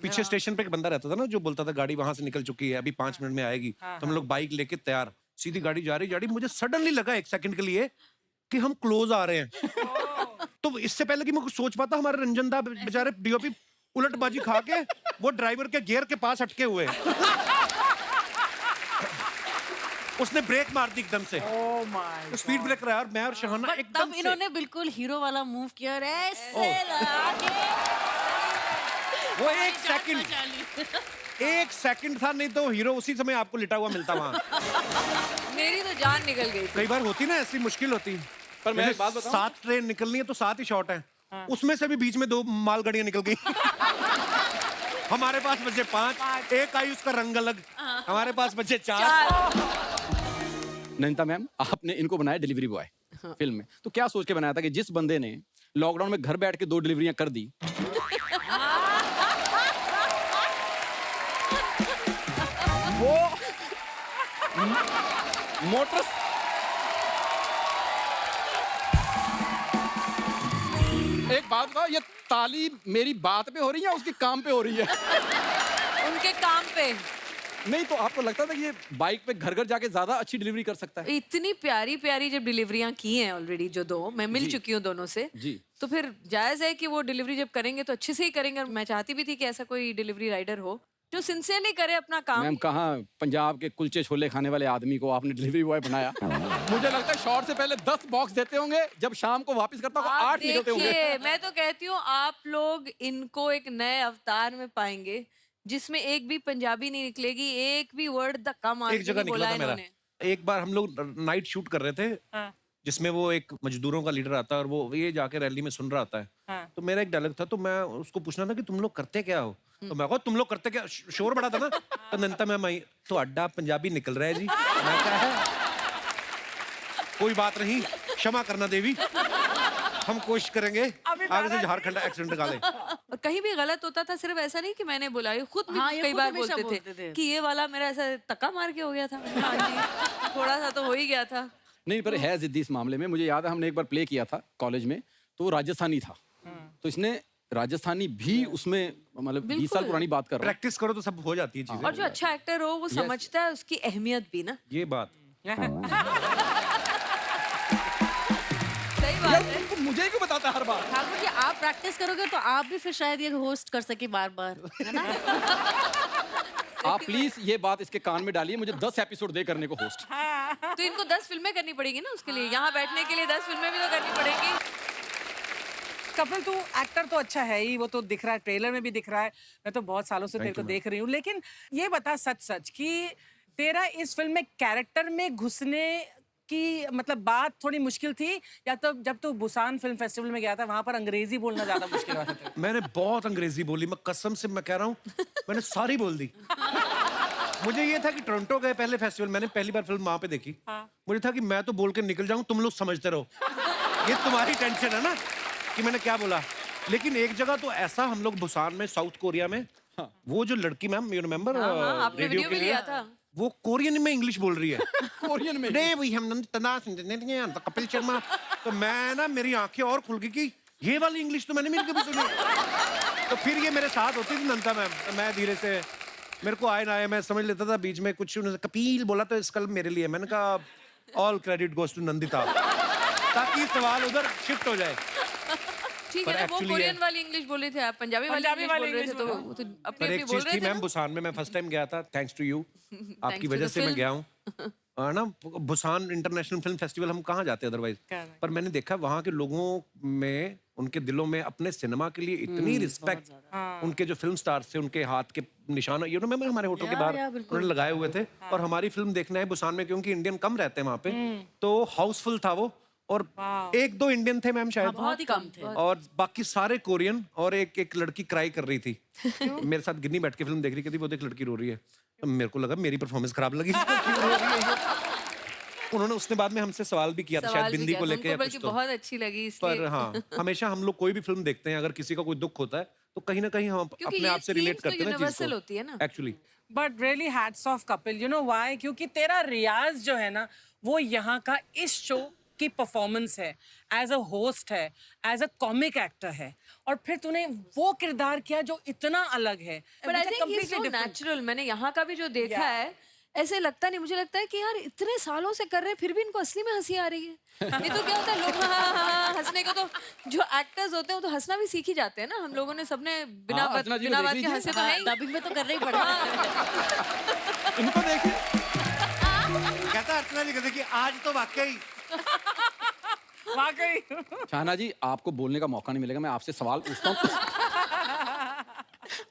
पीछे स्टेशन पे एक बंदा रहता था ना जो बोलता था गाड़ी वहां से निकल चुकी है, अभी 5 मिनट में आएगी। तो हम लोग बाइक लेके तैयार, सीधी गाड़ी जा रही। मुझे सडनली लगा 1 सेकंड के लिए कि हम क्लोज आ रहे हैं। तो इससे पहले कि मैं कुछ सोच पाता, हमारे रंजन दा बेचारे डीओपी उलटबाजी खा के वो ड्राइवर के गियर के पास अटके हुए। उसने ब्रेक मार दी एकदम से। तो स्पीड ब्रेकर है और मैं और शहाना एकदम तब इन्होंने बिल्कुल हीरो वाला मूव किया और ऐसे लगा के वो 1 सेकंड था, नहीं तो हीरो उसी समय आपको लिटा हुआ मिलता वहां। मेरी तो जान निकल गई थी। कई बार होती ना ऐसी मुश्किल होती। पर मैं एक बात बताऊं? 7 ट्रेन निकलनी है तो 7 ही शॉट है। उसमें से भी बीच में 2 मालगाड़ियां निकल गई। हमारे पास बचे 5, एक आई उसका रंग अलग, हमारे पास बचे 4। नैनीता मैम, आपने इनको बनाया डिलीवरी बॉय फिल्म में, तो क्या सोच के बनाया था कि जिस बंदे ने लॉकडाउन में घर बैठ के 2 डिलीवरियां कर दी, वो मोटर एक बात बताओ, ये ताली मेरी बात पे हो रही है या उसके काम पे हो रही है? उनके काम पे। नहीं तो आपको लगता था कि ये बाइक पे घर घर जाके ज्यादा अच्छी डिलीवरी कर सकता है? इतनी प्यारी प्यारी जब डिलीवरियां की हैं ऑलरेडी, जो 2 मैं मिल चुकी हूँ दोनों से, जी। तो फिर जायज है कि वो डिलीवरी जब करेंगे तो अच्छे से ही करेंगे। और मैं चाहती भी थी कि ऐसा कोई डिलीवरी राइडर हो जो सिंसियरली करे अपना काम। मैम कहाँ पंजाब के कुलचे छोले खाने वाले आदमी को आपने डिलीवरी बॉय बनाया? मुझे लगता है शॉर्ट से पहले 10 बॉक्स देते होंगे, जब शाम को वापस करता होगा 8 निकलते होंगे। देखिए, मैं तो कहती हूँ आप लोग इनको एक नए अवतार में पाएंगे जिसमें एक भी पंजाबी नहीं निकलेगी, एक भी वर्ड धक्का मार एक के जगह नहीं बोला निकला था मेरा, इन्होंने। एक बार हम लोग नाइट शूट कर रहे थे जिसमें वो एक मजदूरों का लीडर आता है और वो ये जाके रैली में सुन रहा आता है। तो मेरा एक डायलॉग था, तो मैं उसको पूछना था कि तुम लोग करते क्या हो। तो मैं कहा तुम लोग करते क्या, शोर बड़ा था ना। तो नंता मैं तो अड्डा पंजाबी निकल रहा है जी। मैं क्या है, कोई बात नहीं, क्षमा करना देवी, हम कोशिश करेंगे आगे से झारखंड एक्सेंट निकाले। और कहीं भी गलत होता था, सिर्फ ऐसा नहीं कि मैंने बोला, ये खुद भी ये कई खुद बार हमेशा बोलते थे कि ये वाला मेरा ऐसा तक्का मार के हो गया था। हाँ जी, थोड़ा सा तो हो ही गया था। नहीं, पर है जिद्दी इस मामले में। मुझे याद है हमने एक बार प्ले किया था कॉलेज में, तो वो राजस्थानी था, तो इसने राजस्थानी भी उसमें, मतलब 20 साल पुरानी बात कर रहा हूँ। प्रैक्टिस करो तो सब हो जाती है चीजें। और जो अच्छा एक्टर हो वो समझता है उसकी अहमियत भी ना। ये बात सही बात है। तो मुझे क्यों बताता है हर बार? ठाकुर जी, आप प्रैक्टिस करोगे तो आप भी फिर शायद ये होस्ट कर सके बार बार, है ना? आप प्लीज ये बात इसके कान में डालिए, मुझे 10 एपिसोड दे करने को होस्ट। तो इनको 10 फिल्में करनी पड़ेगी ना उसके लिए, यहाँ बैठने के लिए 10 फिल्में भी तो करनी पड़ेगी। कपिल, तू एक्टर तो अच्छा है ही, वो तो दिख रहा है, ट्रेलर में भी दिख रहा है। मैं तो बहुत सालों से तेरे को देख रही हूँ, लेकिन ये बता सच सच कि तेरा इस फिल्म में कैरेक्टर में घुसने की मतलब बात थोड़ी मुश्किल थी, या तो जब तू बुसान फिल्म फेस्टिवल में गया था वहां पर अंग्रेजी बोलना ज्यादा मुश्किल हुआ था? मैंने बहुत अंग्रेजी बोली, मैं कसम से मैं कह रहा हूँ, मैंने सारी बोल दी। मुझे ये था कि टोरंटो गए पहले फेस्टिवल, मैंने पहली बार फिल्म वहां पे देखी। मुझे था कि मैं तो बोल के निकल जाऊं, तुम लोग समझते रहो, ये तुम्हारी टेंशन है ना कि मैंने क्या बोला। लेकिन एक जगह तो ऐसा, हम लोग बुसान में, साउथ कोरिया में, वो जो लड़की मैम, यू रिमेम्बर, आपने वीडियो भी लिया था। वो कोरियन में इंग्लिश बोल रही है। कोरियन में? नहीं, वही हम कपिल शर्मा। तो मैं ना, मेरी आंखें और खुल गई कि ये वाली इंग्लिश तो मैंने भी कभी सुनी। तो फिर ये मेरे साथ होती थी नंदा मैम, तो मैं धीरे से, मेरे को आए ना आए, मैं समझ लेता था। बीच में कुछ उन्होंने कपिल बोला तो इसका मेरे लिए, मैंने कहा all credit goes to Nandita, ताकि सवाल उधर शिफ्ट हो जाए। ठीक है ना, वो कोरियन वाली इंग्लिश बोल रहे थे, आप पंजाबी वाली इंग्लिश बोल रहे थे, तो अपनी अपनी बोल रहे थे। मैम बुसान में मैं फर्स्ट टाइम गया था, थैंक्स टू यू, आपकी वजह से मैं गया हूँ ना। बुसान इंटरनेशनल फिल्म फेस्टिवल हम कहाँ जाते अदरवाइज, पर मैंने देखा वहाँ के लोगों में, उनके दिलों में अपने सिनेमा के लिए इतनी रिस्पेक्ट, उनके जो फिल्म स्टार्स थे उनके हाथ के निशान, यू नो, मैं हमारे होटल के बाहर उन्होंने लगाए हुए थे। और हमारी फिल्म देखना है बुसान में, क्योंकि इंडियन कम रहते हैं वहाँ पे, तो हाउसफुल था वो, और 1-2 इंडियन थे मैम शायद, बहुत ही कम थे, और बाकी सारे कोरियन। और एक लड़की क्राई कर रही थी मेरे साथ, गिन्नी बैठ के फिल्म देख रही थी, वो देख लड़की रो रही है, तो मेरे को लगा मेरी परफॉर्मेंस खराब लगी, क्यों रो रही है ये? उन्होंने उसने बाद में हमसे सवाल भी किया था, शायद बिंदी को लेके, बल्कि बहुत अच्छी लगी इसलिए। पर हाँ, हमेशा हम लोग कोई भी फिल्म देखते हैं, अगर किसी का कोई दुख होता है तो कहीं ना कहीं हम अपने आप से रिलेट करते हैं चीज को, होती है ना actually. But really hats off Kapil, you know why? क्योंकि तेरा रियाज जो है ना, वो यहाँ का इस शो की परफॉर्मेंस है, एज अ होस्ट है, एज अ कॉमिक एक्टर है, और फिर तूने वो किरदार किया जो इतना अलग है। But I think he is so natural. मैंने यहाँ का भी जो देखा है, ऐसे लगता नहीं, मुझे लगता है कि यार इतने सालों से कर रहे हैं फिर भी इनको असली में हंसी आ रही है। ये तो क्या होता है, लोग हाँ हंसने को, तो जो एक्टर्स होते हैं वो तो हंसना भी सीख ही जाते हैं ना। हम लोगों ने सबने बिना बात के हंसे तो है ही। डबिंग में तो करना ही पड़ेगा। इनको देखिए, कहता अर्चना जी, कहते कि आज तो वाकई शाहना जी, आपको बोलने का मौका नहीं मिलेगा, मैं आपसे सवाल पूछता हूँ।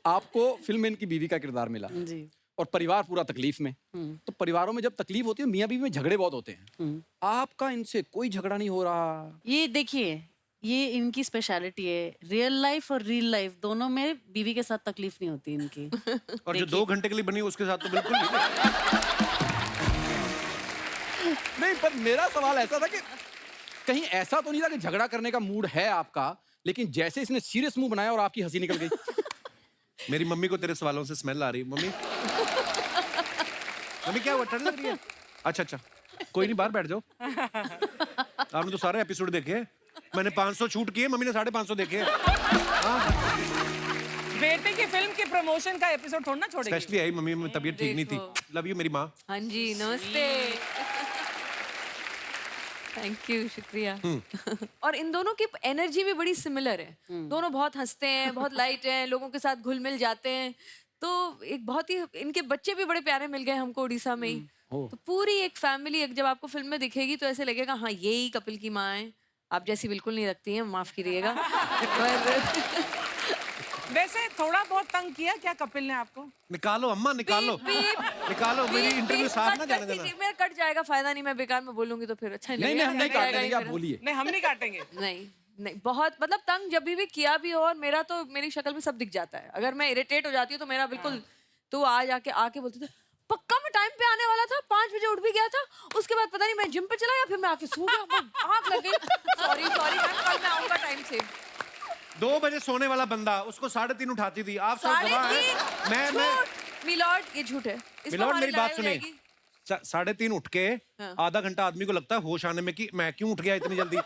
आपको फिल्म में इनकी बीवी का किरदार मिला जी, और परिवार पूरा तकलीफ में, तो परिवारों में जब तकलीफ होती है, मियाँ बीवी में झगड़े बहुत होते हैं, आपका इनसे कोई झगड़ा नहीं हो रहा? ये देखिए, ये इनकी स्पेशलिटी है, रियल लाइफ और रियल लाइफ दोनों में बीवी के साथ तकलीफ नहीं होती इनकी। और जो 2 घंटे के लिए बनी उसके साथ तो बिल्कुल नहीं, पर मेरा सवाल ऐसा था कि कहीं ऐसा तो नहीं था कि झगड़ा करने का मूड है आपका, लेकिन जैसे इसने सीरियस मुंह बनाया और आपकी हंसी निकल गई। मेरी मम्मी को तेरे सवालों से स्मेल आ रही है। मम्मी मम्मी क्या हुआ, ठंड लग रही है? अच्छा, कोई नहीं, बाहर बैठ जाओ। आपने तो सारे एपिसोड देखे, मैंने 500 शूट किए, मम्मी ने 550 देखे। बेटे की फिल्म की प्रमोशन का एपिसोड थोड़ा ना छोड़ेगी। स्पेशली आई मम्मी में तबीयत ठीक नहीं थी। लव यू मेरी माँ। हाँ जी, नमस्ते। थैंक यू, शुक्रिया। और इन दोनों की एनर्जी भी बड़ी सिमिलर है। दोनों बहुत हंसते हैं, बहुत लाइट हैं, लोगों के साथ घुल मिल जाते हैं। तो एक बहुत ही, इनके बच्चे भी बड़े प्यारे मिल गए हमको उड़ीसा में ही। तो पूरी एक फैमिली जब आपको फिल्म में दिखेगी तो ऐसे लगेगा हाँ ये ही कपिल की माँ है। आप जैसी बिल्कुल नहीं रखती हैं, माफ कीजिएगा। पर वैसे थोड़ा बहुत तंग किया क्या कपिल ने आपको? निकालो अम्मा, निकालो निकालो, मेरी इंटरव्यू साफ ना जाने देना। मेरा कट जाएगा, फायदा नहीं, मैं बेकार में बोलूंगी तो फिर अच्छा नहीं नहीं, हम नहीं काट देंगे, आप बोलिए। नहीं, हम नहीं काटेंगे। नहीं नहीं, बहुत मतलब तंग जब भी किया भी हो, और मेरा तो मेरी शक्ल में सब दिख जाता है। अगर मैं इरिटेट हो जाती हूँ तो मेरा बिल्कुल, तो आज आके बोलते थे पक्का मैं टाइम पे आने वाला था, 5 बजे उठ भी गया था, उसके बाद पता नहीं मैं जिम पे चला गया, फिर मैं आके सो गया, आँख लग गई। सॉरी मैम, कल मैं आऊंगा टाइम से। 2 बजे सोने वाला बंदा उसको 3:30 उठाती थी। आप सब गवाह हैं। मैं मिलॉर्ड, ये झूठ है। इस मिलॉर्ड, पर मेरी बात हमारी लड़ाई सुनिए। हो 3:30 उठ के आधा घंटा आदमी को लगता है होश आने में कि मैं क्यों उठ गया इतनी जल्दी।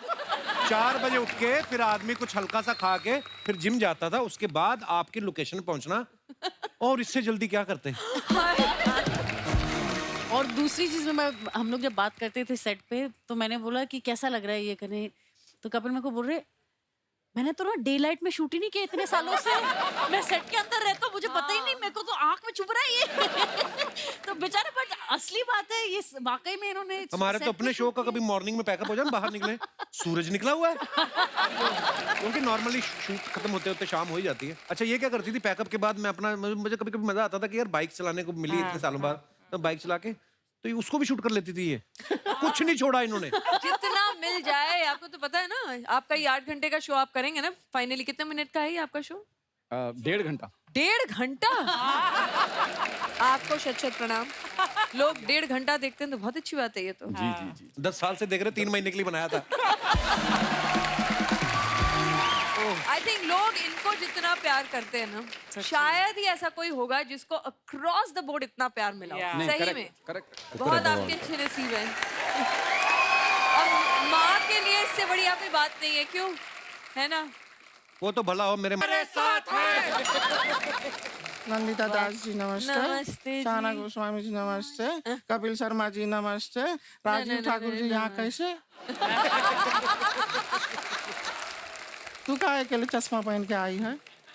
4 बजे उठ के फिर आदमी कुछ हल्का सा खा के फिर जिम जाता था, उसके बाद आपकी लोकेशन पहुंचना, और इससे जल्दी क्या करते हैं? और दूसरी चीज में हम लोग जब बात करते थे सेट पे, तो मैंने बोला कि कैसा लग रहा है ये करने, तो कपिल मेरे को बोल रहे मैंने तो ना डे लाइट में शूट ही नहीं किया इतने सालों से, मैं सेट के अंदर रहता हूँ, मुझे पता ही नहीं, मेरे को तो आंख में चुभ रहा है ये। तो बेचारे, बट असली बात है ये, वाकई में इन्होंने हमारे तो अपने शो का कभी मॉर्निंग में पैकअप हो जाए, बाहर निकले सूरज निकला हुआ है, क्योंकि नॉर्मली शूट खत्म होते होते शाम हो ही जाती है। अच्छा, ये क्या करती थी पैकअप के बाद? मैं अपना, मुझे कभी कभी मजा आता था कि यार बाइक चलाने को मिली इतने सालों बाद, तो बाइक चला के तो उसको भी शूट कर लेती थी ये। कुछ नहीं छोड़ा इन्होंने। जितना मिल जाए। आपको तो पता है ना, आपका ये 8 घंटे का शो आप करेंगे ना फाइनली। कितने मिनट का है ये आपका शो? 1.5 घंटा। 1.5 घंटा? आपको शत शत प्रणाम। लोग 1.5 घंटा देखते हैं तो बहुत अच्छी बात है ये तो। जी जी जी। 10 साल से देख रहे, 3 महीने के लिए बनाया था। आई थिंक लोग इनको जितना प्यार करते हैं ना, शायद ही ऐसा कोई होगा जिसको अक्रॉस द बोर्ड इतना प्यार मिला हो। नहीं, सही में करेक्ट। बहुत आपके अच्छे नसीब हैं। और माँ के लिए इससे बड़ी कोई बात नहीं है, क्यों? है ना? वो तो भला हो मेरे साथ है। नंदिता दास जी नमस्ते नमस्ते, जी। शाना गोस्वामी जी नमस्ते, कपिल शर्मा जी नमस्ते, राजीव ठाकुर जी यहाँ कैसे? तू काहे के लिए चश्मा पहन के आई है?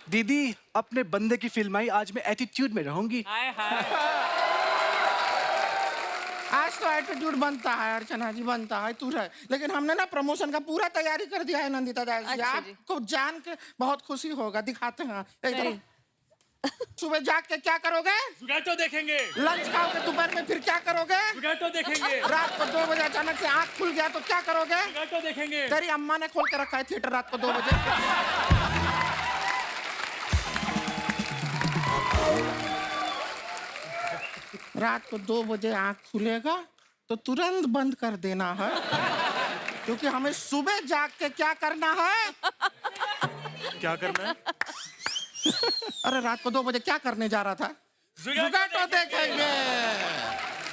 दीदी, अपने बंदे की फिल्म आई, आज मैं एटीट्यूड में रहूंगी। आज तो एटीट्यूड बनता है अर्चना जी, बनता है, तू रहे। लेकिन हमने ना प्रमोशन का पूरा तैयारी कर दिया है नंदिता दास जी। अच्छा जी। आपको जान के बहुत खुशी होगा, दिखाते हैं। इधर सुबह जाग के क्या करोगे? जुगैटो देखेंगे। लंच खाओगे, दोपहर में फिर क्या करोगे? जुगैटो देखेंगे। रात को 2 बजे अचानक से आँख खुल गया तो क्या करोगे? जुगैटो देखेंगे। तेरी अम्मा ने खोल के रखा है थिएटर रात को 2 बजे। रात को 2 बजे आँख खुलेगा तो तुरंत बंद कर देना है, क्योंकि हमें सुबह जाग के क्या करना है? क्या करना है? अरे रात को 2 बजे क्या करने जा रहा था? जुगैटो देखेंगे।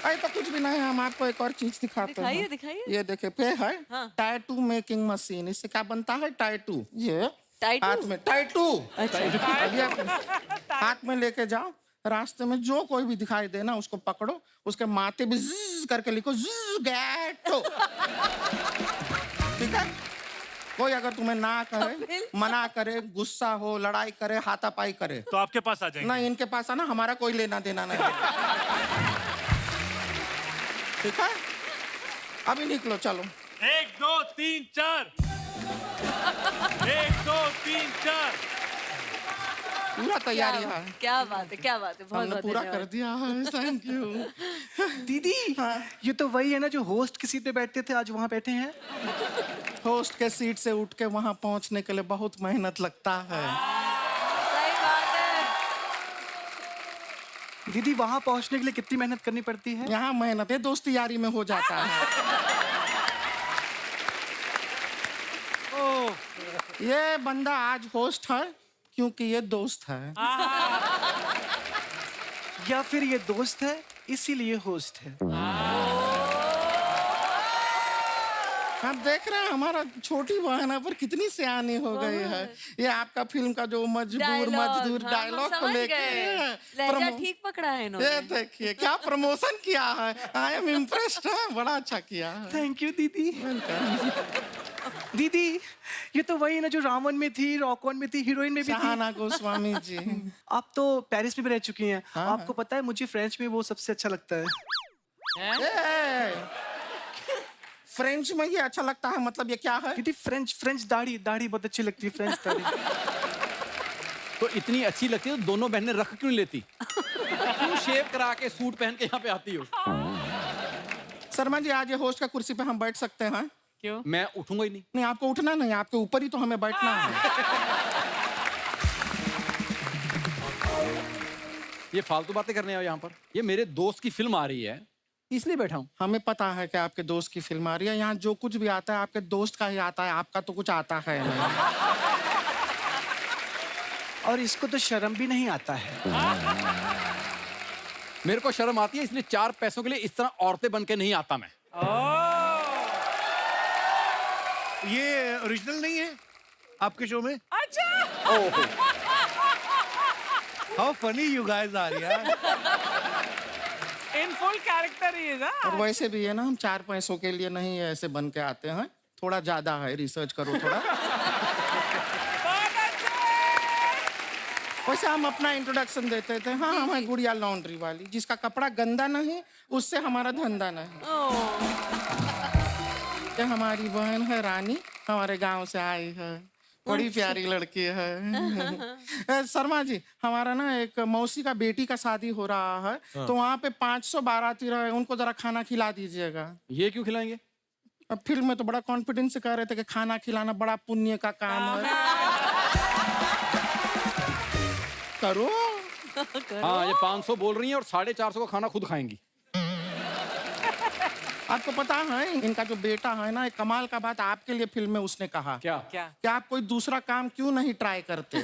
अरे तो कुछ भी नहीं, हम आपको एक और चीज दिखाते हैं। दिखाइए। ये देखे, पे है हाँ। Tattoo making machine. इससे क्या बनता है? टैटू। ये टैटू? हाथ में टैटू। अच्छा। अभी आप हाथ में लेके जाओ, रास्ते में जो कोई भी दिखाई देना उसको पकड़ो, उसके माथे भी ज़्ज़ करके लिखो जुगैटो। ठीक है? कोई अगर तुम्हें ना करे, मना करे, गुस्सा हो, लड़ाई करे, हाथापाई करे, तो आपके पास आ जाएंगे। नहीं, इनके पास आना, हमारा कोई लेना देना नहीं। ठीक है? अभी निकलो, चलो। 1 2 3 4। 1 2 3 4। पूरा तैयारी है, क्या बात है, क्या बात है, बहुत हमने बहुत पूरा धन्यवाद। कर दिया है। Thank you. दीदी, ये तो वही है ना जो होस्ट की सीट पे बैठते थे, आज वहाँ बैठे हैं। होस्ट के सीट से उठ के वहां पहुंचने के लिए बहुत मेहनत लगता है। सही बात है। दीदी, वहाँ पहुँचने के लिए कितनी मेहनत करनी पड़ती है? यहाँ मेहनत है दोस्ती यारी में हो जाता है। ये बंदा आज होस्ट है क्योंकि ये दोस्त है। या फिर ये दोस्त है इसीलिए होस्ट है। हम देख रहे हैं हमारा छोटी बहना पर कितनी सियानी हो गई है। ये आपका फिल्म का जो मजबूर मजदूर डायलॉग को लेके लहजा ठीक पकड़ा है इन्होंने। ये देखिए क्या प्रमोशन किया है। आई एम इम्प्रेस्ड है, बड़ा अच्छा किया है। थैंक यू दीदी। दीदी, ये तो वही ना जो रावण में थी, रॉक ऑन में थी, हीरोइन में भी थी। शाहाना गोस्वामी जी। आप तो पेरिस में भी रह चुकी हैं। आपको पता है मुझे फ्रेंच में वो सबसे अच्छा लगता है। फ्रेंच में ये अच्छा लगता है, मतलब ये क्या है? दीदी, फ्रेंच दाढ़ी बहुत अच्छी लगती है, फ्रेंच दाढ़ी। तो इतनी अच्छी लगती है तो दोनों बहनें रख क्यों नहीं लेती? क्यों शेव करा के सूट पहन के यहाँ पे आती हो? शर्मा जी, आज ये होस्ट का कुर्सी पे हम बैठ सकते हैं? क्यों? मैं उठूंगा ही नहीं। नहीं, आपको उठना नहीं, आपके ऊपर ही तो हमें बैठना है। ये फालतू बातें करने आओ यहाँ पर। ये मेरे दोस्त की फिल्म आ रही है, इसलिए बैठा हूँ। हमें पता है कि आपके दोस्त की फिल्म आ रही है। यहाँ जो कुछ भी आता है आपके दोस्त का ही आता है, आपका तो कुछ आता है नहीं। और इसको तो शर्म भी नहीं आता है। मेरे को शर्म आती है, इसलिए 4 पैसों के लिए इस तरह औरतें बन के नहीं आता मैं। ये ओरिजिनल नहीं है आपके शो में? अच्छा। How funny you guys are यार। इन फुल कैरेक्टर ही है। और वैसे भी है ना, हम 4 पैसों के लिए नहीं ऐसे बन के आते हैं। थोड़ा ज्यादा है, रिसर्च करो थोड़ा। वैसे हम अपना इंट्रोडक्शन देते थे। हाँ, हम हैं गुड़िया लॉन्ड्री वाली, जिसका कपड़ा गंदा नहीं उससे हमारा धंधा नहीं। ये हमारी बहन है रानी, हमारे गांव से आई है, बड़ी प्यारी लड़की है। शर्मा जी, हमारा ना एक मौसी का बेटी का शादी हो रहा है, तो वहाँ पे 500 बाराती रहे, उनको जरा खाना खिला दीजिएगा। ये क्यों खिलाएंगे? अब फिल्म में तो बड़ा कॉन्फिडेंस से कह रहे थे कि खाना खिलाना बड़ा पुण्य का काम है। करो। हाँ, ये 500 बोल रही हैं और 450 का खाना खुद खाएंगी। आपको पता है इनका जो बेटा है ना, एक कमाल का बात आपके लिए फिल्म में उसने कहा। क्या? कि आप कोई दूसरा काम क्यों नहीं ट्राई करते?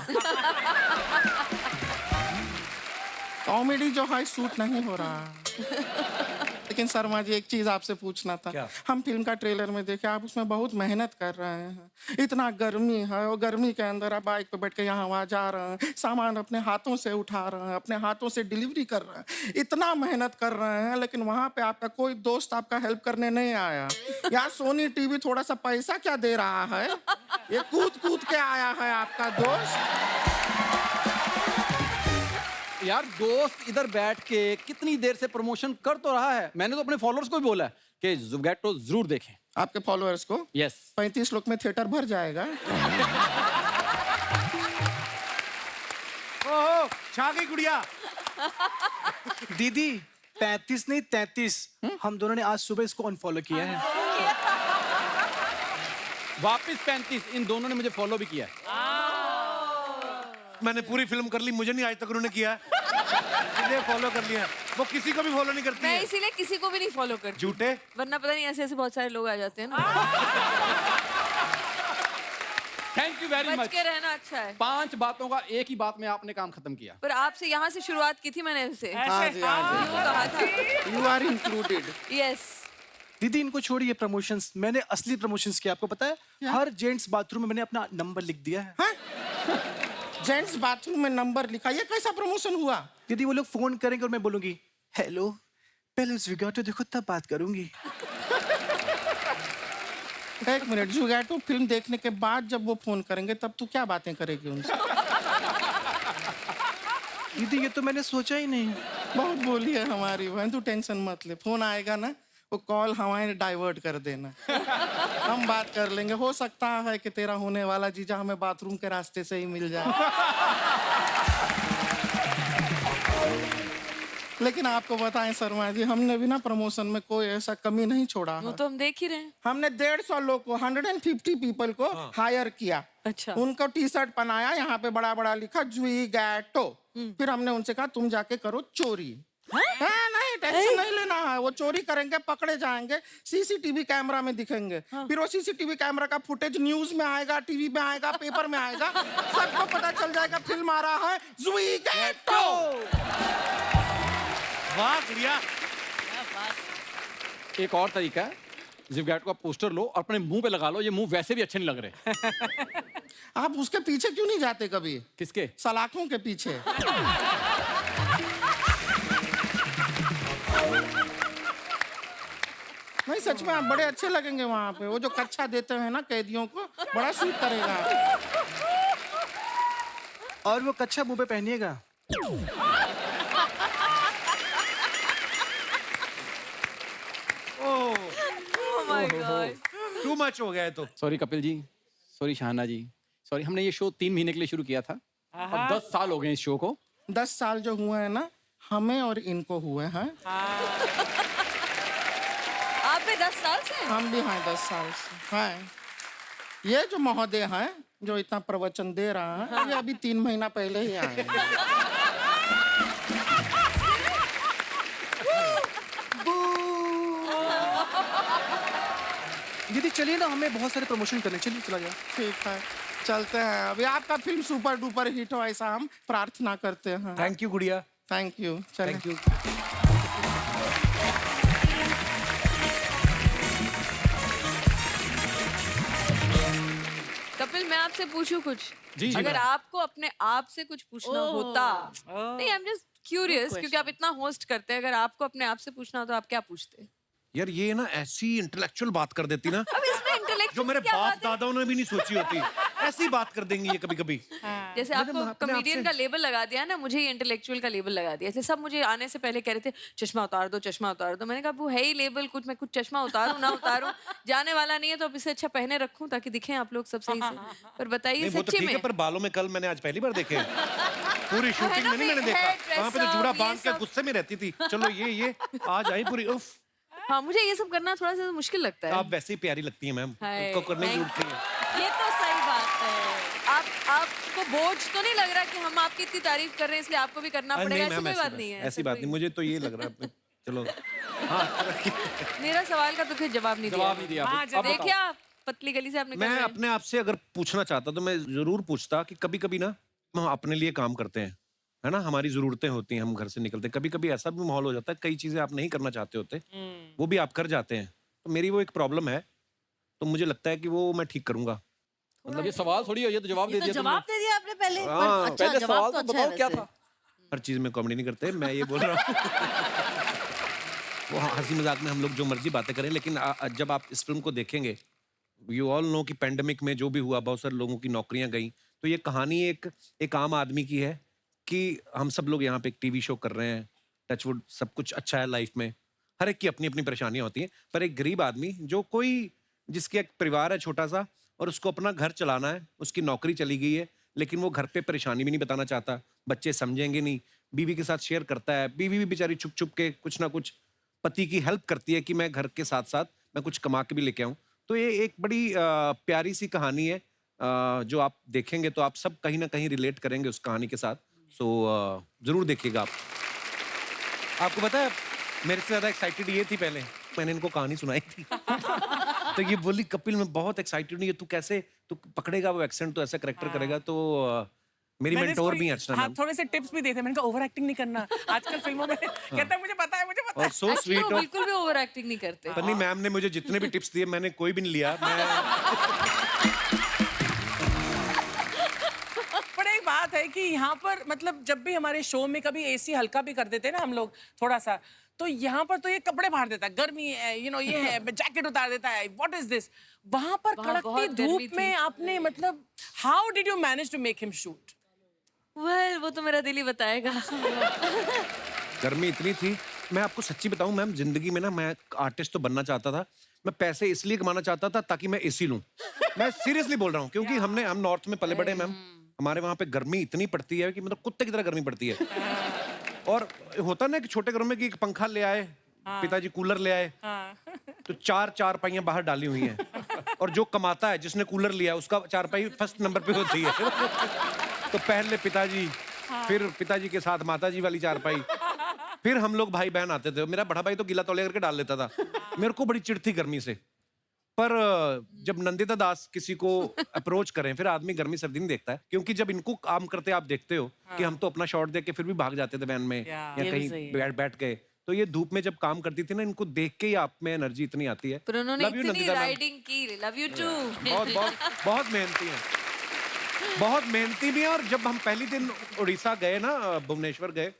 कॉमेडी जो है सूट नहीं हो रहा। लेकिन शर्मा जी, एक चीज आपसे पूछना था। क्या? हम फिल्म का ट्रेलर में देखे, आप उसमें बहुत मेहनत कर रहे हैं। इतना गर्मी है और गर्मी के अंदर आप बाइक पे बैठ के यहाँ वहाँ जा रहे हैं, सामान अपने हाथों से उठा रहे हैं, अपने हाथों से डिलीवरी कर रहे हैं, इतना मेहनत कर रहे हैं, लेकिन वहाँ पे आपका कोई दोस्त आपका हेल्प करने नहीं आया। यार, सोनी टीवी थोड़ा सा पैसा क्या दे रहा है? ये कूद कूद के आया है आपका दोस्त। यार, दोस्त इधर बैठ के कितनी देर से प्रमोशन कर तो रहा है। मैंने तो अपने फॉलोअर्स को भी बोला है कि ज़ुगैटो जरूर देखें। आपके फॉलोअर्स को? यस। 35 लोग में थिएटर भर जाएगा। ओहो, छा गई गुड़िया। दीदी 35 नहीं 33। हम दोनों ने आज सुबह इसको अनफॉलो किया है। वापस 35। इन दोनों ने मुझे फॉलो भी किया है। मैंने पूरी फिल्म कर ली, मुझे नहीं आज तक उन्होंने किया। मुझे फॉलो कर लिया, वो किसी को भी फॉलो नहीं करती मैं है। इसीलिए किसी को भी नहीं फॉलो करती। झूठे। वरना पता नहीं ऐसे ऐसे बहुत सारे लोग आ जाते हैं ना। थैंक यू वेरी बच मच। के रहना अच्छा है। 5 बातों का एक ही बात में आपने काम खत्म किया। पर आपसे यहाँ से शुरुआत की थी मैंने उसे। हाँ जी, हाँ यूं कहा था। जी। You are included। यस। दीदी इनको छोड़िए प्रमोशंस, मैंने असली प्रमोशंस किया। आपको पता है, हर जेंट्स बाथरूम में मैंने अपना नंबर लिख दिया है। जेंट्स बाथरूम में नंबर लिखा, ये कैसा प्रमोशन हुआ? दीदी वो लोग फोन करेंगे और मैं बोलूंगी हेलो, पहले ज़ुगैटो देखो तब बात करूंगी। एक मिनट, ज़ुगैटो फिल्म देखने के बाद जब वो फोन करेंगे तब तू क्या बातें करेगी उनसे? दीदी ये तो मैंने सोचा ही नहीं। बहुत बोली है हमारी बहन, तू टेंशन मत ले। फोन आएगा ना, वो कॉल हमारे डाइवर्ट कर देना। हम बात कर लेंगे। हो सकता है कि तेरा होने वाला जीजा हमें बाथरूम के रास्ते से ही मिल जाए। लेकिन आपको बताएं शर्मा जी, हमने भी ना प्रमोशन में कोई ऐसा कमी नहीं छोड़ा वो है। तो हम देख ही रहे हैं। हमने 150 लोग को, 150 पीपल को हायर किया। अच्छा। उनको टी-शर्ट पहनाया, यहाँ पे बड़ा बड़ा लिखा ज़ुगैटो। फिर हमने उनसे कहा तुम जाके करो चोरी। हाँ, नहीं टेंशन नहीं लेना है, वो चोरी करेंगे, पकड़े जाएंगे, सीसीटीवी कैमरा में दिखेंगे। फिर वो सीसीटीवी कैमरा का फुटेज न्यूज में आएगा, टीवी में आएगा, पेपर में आएगा, सबको पता चल जाएगा फिल्म आ रहा है ज़ुगैटो। वाह गुड़िया। एक और तरीका है, ज़ुगैटो का पोस्टर लो और अपने मुंह पे लगा लो। ये मुंह वैसे भी अच्छे नहीं लग रहे। आप उसके पीछे क्यों नहीं जाते कभी? किसके? सलाखों के पीछे। नहीं, सच में आप बड़े अच्छे लगेंगे वहां पे। वो जो कच्छा देते हैं ना कैदियों को, बड़ा सूट करेगा। और वो कच्छा मुंह पे पहनिएगा। Oh my God. Too much हो गया है तो। सॉरी कपिल जी, सॉरी शाहना जी, सॉरी। हमने ये शो 3 महीने के लिए शुरू किया था, अब 10 साल हो गए इस शो को। 10 साल जो हुए हैं ना, हमें और इनको हुए हैं। आप भी 10 साल से? हम भी हैं 10 साल से हैं। ये जो महोदय हैं जो इतना प्रवचन दे रहा है, ये अभी 3 महीना पहले ही आए हैं। दीदी चलिए ना, हमें बहुत सारे प्रमोशन करने, चलिए चला जाए। ठीक है, चलते हैं। अभी आपका फिल्म सुपर डुपर हिट हो, ऐसा हम प्रार्थना करते हैं। Thank you Gudiya. Thank you. चलें। Thank you. कपिल, मैं आपसे पूछूं कुछ? जी, जी, अगर मैम। आपको अपने आप से कुछ पूछना होता, नहीं, आई एम जस्ट क्यूरियस, क्योंकि आप इतना होस्ट करते हैं, अगर आपको अपने आप से पूछना हो तो आप क्या पूछते? यार ये ना ऐसी इंटेलेक्चुअल बात कर देती ना, अब इसमें इंटेलेक्चुअल जो मेरे बाप दादाओं ने भी नहीं सोची होती। ऐसी बात कर देंगी ये कभी कभी। जैसे आपको कॉमेडियन का लेबल लगा दिया ना, मुझे ये इंटेलेक्चुअल का लेबल लगा दिया। इसलिए सब मुझे आने से पहले कह रहे थे चश्मा उतार दो, चश्मा उतार दो। मैंने कहा वो है ही लेबल, कुछ मैं कुछ चश्मा उतारूं ना उतारूं जाने वाला नहीं है, तो अब इसे अच्छा पहने रखूं ताकि दिखें आप लोग सब सही से। पर बताइए नहीं, वो तो सच्ची ठीक है, में पर बालों में कल मैंने आज पहली बार देखे। पूरी शूटिंग में नहीं मैंने देखा। वहाँ पे तो जूड़ा बांध के गुस्से में रहती थी। चलो ये आज आई पूरी। उफ, हाँ, मुझे ये सब करना थोड़ा सा मुश्किल लगता है। आप वैसे ही प्यारी लगती हैं मैम, हाय, उनको करने की जरूरत नहीं है। ये तो सही बात है। आपको बोझ तो नहीं लग रहा कि हम आपकी इतनी तारीफ कर रहे हैं इसलिए आपको भी करना नहीं पड़ेगा? ऐसी मैम, कोई बात नहीं है। ऐसी बात नहीं, मुझे तो ये लग रहा है। चलो हाँ, मेरा सवाल का तो फिर जवाब नहीं जवाब नहीं दिया। हाँ, अब बताओ। देखिए आप पतली गली से आपने मैं अपने आप से अगर पूछना चाहता तो मैं जरूर पूछता कि कभी कभी ना हम अपने लिए काम करते हैं, है ना, हमारी जरूरतें होती हैं, हम घर से निकलते हैं, कभी कभी ऐसा भी माहौल हो जाता है, कई चीजें आप नहीं करना चाहते होते, वो भी आप कर जाते हैं। तो मेरी वो एक प्रॉब्लम है, तो मुझे लगता है कि वो मैं ठीक करूंगा। मतलब ये सवाल थोड़ी है, ये तो जवाब दे ये तो दिया जवाब दे दिया आपने पहले। हाँ, पर अच्छा, पहले जवाब सवाल तो तो अच्छा है बताओ क्या वैसे। था। हर चीज में कॉमेडी नहीं करते, मैं ये बोल रहा हूँ। वो हंसी मजाक में हम लोग जो मर्जी बातें करें, लेकिन जब आप इस फिल्म को देखेंगे, यू ऑल नो कि पैंडेमिक में जो भी हुआ, बहुत सारे लोगों की नौकरियां गई, तो ये कहानी एक आम आदमी की है कि हम सब लोग यहाँ पे एक टीवी शो कर रहे हैं, टचवुड सब कुछ अच्छा है लाइफ में, हर एक की अपनी अपनी परेशानियां होती हैं, पर एक गरीब आदमी जो कोई जिसके एक परिवार है छोटा सा और उसको अपना घर चलाना है, उसकी नौकरी चली गई है, लेकिन वो घर पे परेशानी भी नहीं बताना चाहता, बच्चे समझेंगे नहीं, बीवी के साथ शेयर करता है, बीवी भी बेचारी छुप छुप के कुछ ना कुछ पति की हेल्प करती है कि मैं घर के साथ साथ मैं कुछ कमा के भी लेके आऊँ। तो ये एक बड़ी प्यारी सी कहानी है, जो आप देखेंगे तो आप सब कहीं ना कहीं रिलेट करेंगे उस कहानी के साथ। सो जरूर देखिएगा आप। आपको पता है मेरे से ज्यादा एक्साइटेड ये थी, पहले मैंने इनको कहानी सुनाई थी तो ये बोली कपिल मैं बहुत एक्साइटेड हूँ, तू कैसे तू पकड़ेगा वो एक्सेंट, तो ऐसा करेक्टर करेगा। तो मेरी मैंने मेंटोर इसको भी अर्चना हाँ, मैम, थोड़े से टिप्स भी देते। मैंने कहा ओवर एक्टिंग नहीं करना आजकल फिल्मों में। कहता है मुझे पता है, मुझे पता और है। सो Actually, स्वीट। वो बिल्कुल भी ओवर एक्टिंग नहीं करते। पर नहीं, मैम ने मुझे जितने भी टिप्स दिए मैंने कोई भी नहीं लिया। मैं पर एक बात है कि यहाँ पर मतलब जब भी हमारे शो में कभी एसी हल्का भी कर देते हैं ना हम लोग थोड़ा सा, तो यहाँ पर तो ये कपड़े फाड़ देता है, गर्मी है, ये है, जैकेट उतार देता है, व्हाट इज दिस। वहां पर वहाँ कड़कती बहुत गर्मी धूप में आपने मतलब how did you manage to make him shoot? Well, वो तो मेरा दिल ही बताएगा। गर्मी इतनी थी, मैं आपको सच्ची बताऊं मैम, जिंदगी में ना मैं आर्टिस्ट तो बनना चाहता था, मैं पैसे इसलिए कमाना चाहता था ताकि मैं एसी लूं। मैं सीरियसली बोल रहा हूं, क्योंकि हम नॉर्थ में पले बड़े मैम, हमारे वहाँ पे गर्मी इतनी पड़ती है कि मतलब कुत्ते की तरह गर्मी पड़ती है। और होता ना कि छोटे घरों में कि एक पंखा ले आए, पिताजी कूलर ले आए, तो 4 चारपाइयां बाहर डाली हुई हैं, और जो कमाता है जिसने कूलर लिया उसका चारपाई फर्स्ट नंबर पे होती है। तो पहले पिताजी, फिर पिताजी के साथ माताजी वाली चारपाई, फिर हम लोग भाई बहन आते थे। मेरा बड़ा भाई तो गीला तौलिया करके डाल लेता था। मेरे को बड़ी चिढ़ थी गर्मी से। पर जब नंदिता दास किसी को अप्रोच करें, फिर आदमी गर्मी सर्दी नहीं देखता है, क्योंकि जब इनको काम करते आप देखते हो कि हम तो अपना शॉट देख के फिर भी भाग जाते थे वैन में या कहीं बैठ गए, तो ये धूप में जब काम करती थी ना, इनको देख के ही आप में एनर्जी इतनी आती है। पर उन्होंने Love you, इतनी नंदिता मैम। राइडिंग की, लव यू टू। बहुत बहुत बहुत मेहनती हैं, बहुत मेहनती भी हैं। और जब हम पहली दिन उड़ीसा गए ना, भुवनेश्वर गए,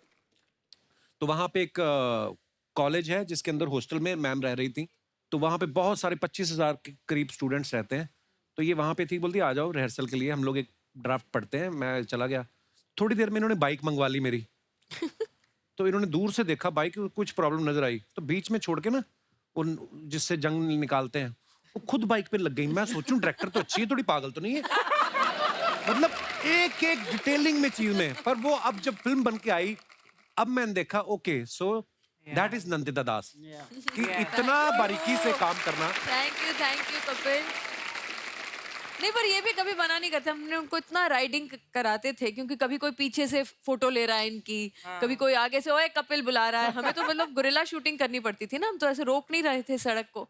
तो वहां पे एक कॉलेज है जिसके अंदर हॉस्टल में मैम रह रही थी, तो वहां पे बहुत सारे 25,000 के करीब स्टूडेंट्स रहते हैं। तो ये वहां पे थी, बोलती आ जाओ रिहर्सल के लिए, हम लोग एक ड्राफ्ट पढ़ते हैं। मैं चला गया, थोड़ी देर में इन्होंने बाइक मंगवा ली मेरी। तो इन्होंने दूर से देखा बाइक, कुछ प्रॉब्लम नजर आई, तो बीच में छोड़ के ना उन जिससे जंग निकालते हैं, वो खुद बाइक पे लग गई। मैं सोचूं डायरेक्टर तो अच्छी है, थोड़ी पागल तो नहीं है। मतलब एक एक डिटेलिंग में चीज में, पर वो अब जब फिल्म बन के आई, अब मैंने देखा okay so that is Nandita Das कि इतना बारीकी से काम करना। Thank you Kapil. नहीं पर ये भी कभी मना नहीं करते, हमने उनको इतना राइडिंग कराते थे क्योंकि कभी कोई पीछे से फोटो ले रहा है इनकी, कभी कोई आगे से ओए कपिल बुला रहा है, हमें तो मतलब गुरिल्ला शूटिंग करनी पड़ती थी ना, हम तो ऐसे रोक नहीं रहे थे सड़क को,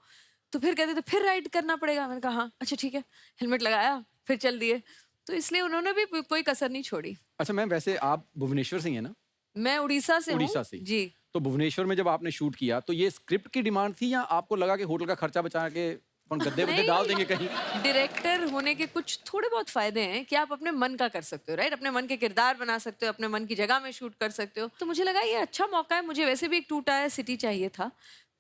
तो फिर कहते थे फिर राइड करना पड़ेगा। मैंने कहा हाँ अच्छा ठीक है, हेलमेट लगाया फिर चल दिए, तो इसलिए उन्होंने भी कोई कसर नहीं छोड़ी। अच्छा मैम, वैसे आप भुवनेश्वर से ही है ना? मैं उड़ीसा से हूँ। उड़ीसा से जी। तो भुवनेश्वर में जब आपने शूट किया तो ये स्क्रिप्ट की डिमांड थी या आपको लगा कि होटल का खर्चा बचा के अपन गद्दे वद्दे डाल देंगे कहीं? डायरेक्टर होने के कुछ थोड़े बहुत फायदे हैं कि आप अपने मन का कर सकते हो, राइट? अपने मन के किरदार बना सकते हो, अपने मन की जगह में शूट कर सकते हो। तो मुझे लगा ये अच्छा मौका है, मुझे वैसे भी एक टूटा है सिटी चाहिए था,